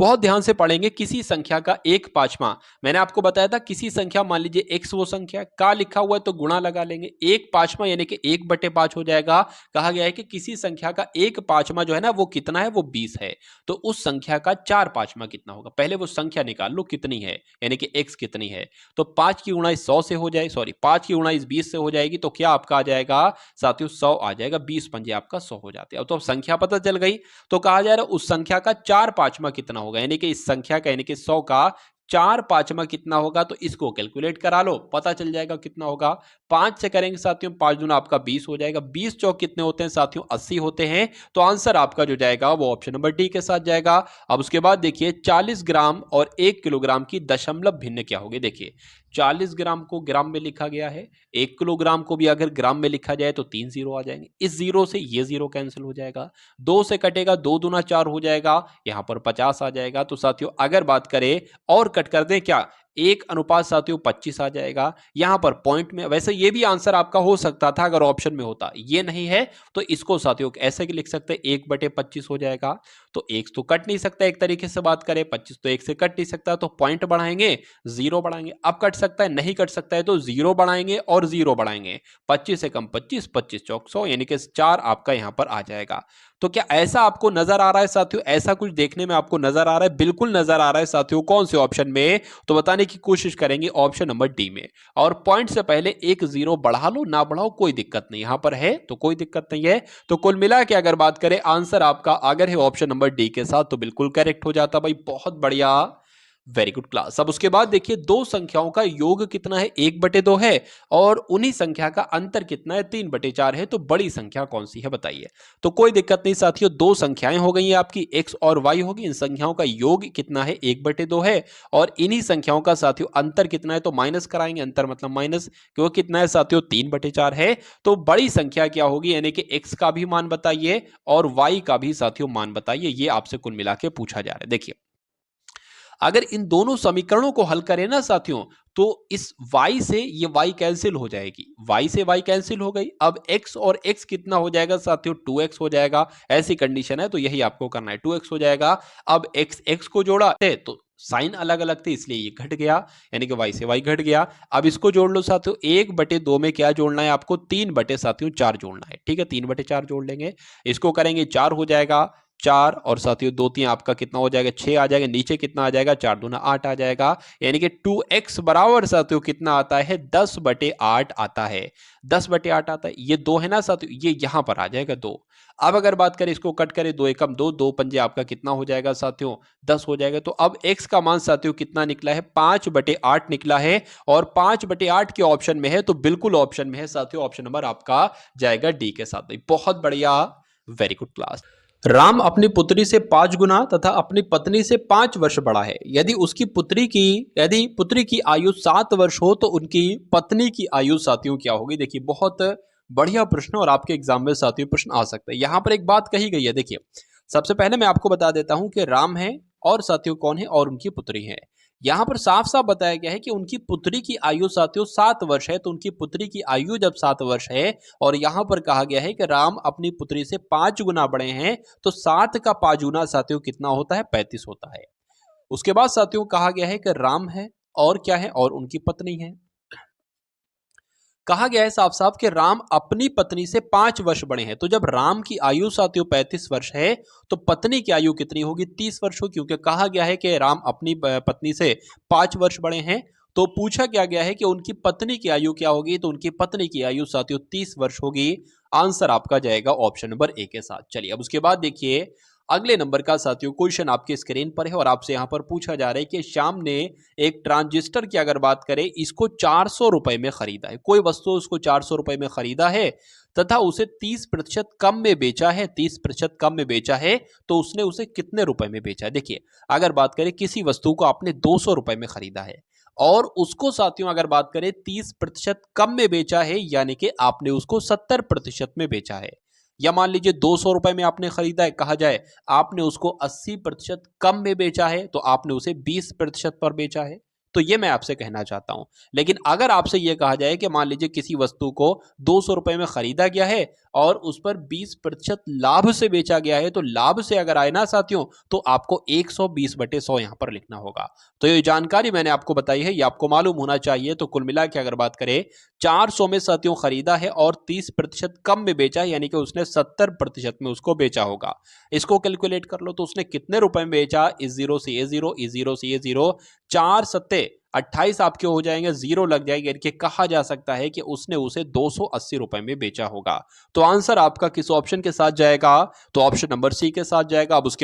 बहुत ध्यान से पढ़ेंगे, किसी संख्या का 1/5, मैंने आपको बताया था किसी संख्या, मान लीजिए x वो संख्या का लिखा हुआ है तो गुणा लगा लेंगे, 1/5 यानी कि 1/5 हो जाएगा। कहा गया है कि किसी संख्या का 1/5 जो है ना वो कितना है, वो 20 है। तो उस संख्या का 4/5 कितना होगा, पहले वो संख्या निकाल लो कितनी है, यानी कि x कितनी है। तो 5 की गुणा इस 100 से हो जाए, सॉरी 5 की गुणा इस 20 से हो जाएगी, तो क्या आपका आ जाएगा साथियों 100 आ जाएगा, 20 पंजे आपका 100 हो जाते हैं। अब तो संख्या पता चल गई। तो कहा जा रहा है उस संख्या का 4/5 कितना होगा, यानी कि इस संख्या का, यानी कि 100 का 4/5 कितना होगा, तो इसको कैलकुलेट करा लो, पता चल जाएगा कितना होगा। 5 से करेंगे साथियों, 5 दूना आपका 20 हो जाएगा, 20 चौक कितने होते हैं साथियों, 80 होते हैं। तो आंसर आपका जो जाएगा वो ऑप्शन नंबर डी के साथ जाएगा। अब उसके बाद देखिए 40 ग्राम और 1 किलोग्राम की दशमलव भिन्न क्या होगी। देखिए 40 ग्राम को ग्राम में लिखा गया है, 1 किलोग्राम को भी अगर ग्राम में लिखा जाए तो 3 जीरो आ जाएंगे, इस जीरो से ये जीरो कैंसिल हो जाएगा, 2 से कटेगा, 2 दूना 4 हो जाएगा, यहां पर 50 आ जाएगा। तो साथियों अगर बात करें और कट कर दें, क्या 1 अनुपात साथियों 25 आ जाएगा। यहां पर पॉइंट में, वैसे ये भी आंसर आपका हो सकता था अगर ऑप्शन में होता, ये नहीं है तो इसको साथियों ऐसे लिख सकते हैं, 1/25 हो जाएगा। तो 1 तो कट नहीं सकता, एक तरीके से बात करें 25 तो 1 से कट नहीं सकता, तो पॉइंट बढ़ाएंगे, जीरो बढ़ाएंगे। अब कट सकता है, नहीं कट सकता है तो जीरो बढ़ाएंगे और जीरो बढ़ाएंगे, 25 से कम 25, 25 चौक 100, यानी कि 4 आपका यहां पर आ जाएगा। तो क्या ऐसा आपको नजर आ रहा है साथियों, ऐसा कुछ देखने में आपको नजर आ रहा है, बिल्कुल नजर आ रहा है साथियों, कौन से ऑप्शन में, तो बताने की कोशिश करेंगे ऑप्शन नंबर डी में। और पॉइंट से पहले एक जीरो बढ़ा लो ना बढ़ाओ कोई दिक्कत नहीं, यहां पर है तो कोई दिक्कत नहीं है। तो कुल मिला के अगर बात करें आंसर आपका अगर है ऑप्शन नंबर डी के साथ, तो बिल्कुल करेक्ट हो जाता भाई, बहुत बढ़िया, वेरी गुड क्लास। अब उसके बाद देखिए दो संख्याओं का योग कितना है, 1/2 है, और उन्हीं संख्या का अंतर कितना है, 3/4 है। तो बड़ी संख्या कौन सी है बताइए। तो कोई दिक्कत नहीं साथियों, दो संख्याएं हो गई हैं आपकी, x और y होगी, इन संख्याओं का योग कितना है, 1/2 है, और इन्हीं संख्याओं का साथियों अंतर कितना है, तो माइनस कराएंगे, अंतर मतलब माइनस, क्यों कितना है साथियों, 3/4 है। तो बड़ी संख्या क्या होगी, यानी कि x का भी मान बताइए और y का भी साथियों मान बताइए, ये आपसे कुल मिला के पूछा जा रहा है। देखिए अगर इन दोनों समीकरणों को हल करें ना साथियों, तो इस y से ये y कैंसिल हो जाएगी, y से y कैंसिल हो गई। अब x और x कितना हो जाएगा साथियों, 2x हो जाएगा। ऐसी कंडीशन है तो यही आपको करना है, 2x हो जाएगा। अब x को जोड़ा है तो साइन अलग अलग थे इसलिए ये घट गया, यानी कि y से y घट गया। अब इसको जोड़ लो साथियों, 1/2 में क्या जोड़ना है आपको, 3 बटे साथियों 4 जोड़ना है, ठीक है, 3/4 जोड़ लेंगे, इसको करेंगे 4 हो जाएगा, 4 और साथियों 2 3 आपका कितना हो जाएगा 6 आ जाएगा, नीचे कितना आ जाएगा 4 दूना 8 आ जाएगा, यानी कि 2x बराबर साथियों कितना आता है 10/8 आता है, 10/8 आता है। ये 2 है ना साथियों, ये यहां पर आ जाएगा 2। अब अगर बात करें इसको कट करें 2 एकम 2, 2 पंजे आपका कितना हो जाएगा साथियों 10 हो जाएगा। तो अब x का मान साथियों कितना निकला है 5/8 निकला है, और 5/8 के ऑप्शन में है तो बिल्कुल ऑप्शन में है साथियों, ऑप्शन नंबर आपका जाएगा डी के साथ। बहुत बढ़िया, वेरी गुड क्लास। राम अपनी पुत्री से 5 गुना तथा अपनी पत्नी से 5 वर्ष बड़ा है। यदि पुत्री की आयु 7 वर्ष हो तो उनकी पत्नी की आयु साथियों क्या होगी। देखिए बहुत बढ़िया प्रश्न, और आपके एग्जाम में साथियों प्रश्न आ सकता है। यहां पर एक बात कही गई है, देखिए सबसे पहले मैं आपको बता देता हूं कि राम है और साथियों कौन है, और उनकी पुत्री है। यहां पर साफ साफ बताया गया है कि उनकी पुत्री की आयु साथियों 7 वर्ष है, तो उनकी पुत्री की आयु जब 7 वर्ष है, और यहां पर कहा गया है कि राम अपनी पुत्री से 5 गुना बड़े हैं, तो 7 का 5 गुना साथियों कितना होता है 35 होता है। उसके बाद साथियों कहा गया है कि राम है और क्या है, और उनकी पत्नी है। कहा गया है साफ साफ कि राम अपनी पत्नी से 5 वर्ष बड़े हैं, तो जब राम की आयु साथियों 35 वर्ष है तो पत्नी की आयु कितनी होगी 30 वर्ष होगी, क्योंकि कहा गया है कि राम अपनी पत्नी से 5 वर्ष बड़े हैं। तो पूछा क्या गया है कि उनकी पत्नी की आयु क्या होगी, तो उनकी पत्नी की आयु साथियों 30 वर्ष होगी। आंसर आपका जाएगा ऑप्शन नंबर ए के साथ। चलिए अब उसके बाद देखिए अगले नंबर का साथियों क्वेश्चन आपके स्क्रीन पर है, और आपसे यहां पर पूछा जा रहा है कि श्याम ने एक ट्रांजिस्टर की अगर बात करें, इसको 400 रुपए में खरीदा है। कोई वस्तु उसको 400 रुपए में खरीदा है तथा उसे 30% कम में बेचा है, 30% कम में बेचा है, तो उसने उसे कितने रुपए में बेचा है। देखिए अगर बात करें किसी वस्तु को आपने 200 रुपए में खरीदा है और उसको साथियों अगर बात करें 30% कम में बेचा है, यानी कि आपने उसको 70% में बेचा है। या मान लीजिए 200 रुपए में आपने खरीदा है, कहा जाए आपने उसको 80% कम में बेचा है, तो आपने उसे 20% पर बेचा है। तो ये मैं आपसे कहना चाहता हूं। लेकिन अगर आपसे यह कहा जाए कि मान लीजिए किसी वस्तु को 200 रुपए में खरीदा गया है और उस पर 20% लाभ से बेचा गया है, तो लाभ से अगर आए ना साथियों, तो आपको 120/100 यहां पर लिखना होगा। तो ये जानकारी मैंने आपको बताई है, ये आपको मालूम होना चाहिए। तो कुल मिला के अगर बात करें 400 में साथियों खरीदा है और 30% कम में बेचा है, यानी कि उसने 70% में उसको बेचा होगा। इसको कैलकुलेट कर लो, तो उसने कितने रुपए में बेचा, इस जीरो से ये जीरो, इस जीरो से ये जीरो, 4 सत्ते 28 आपके हो जाएंगे, जीरो लग जाएगी, यानी कि कहा जा सकता है कि उसने उसे 280 रुपए में बेचा होगा। तो आंसर आपका किस ऑप्शन के साथ जाएगा, तो ऑप्शन नंबर सी के साथ जाएगा। अब उसके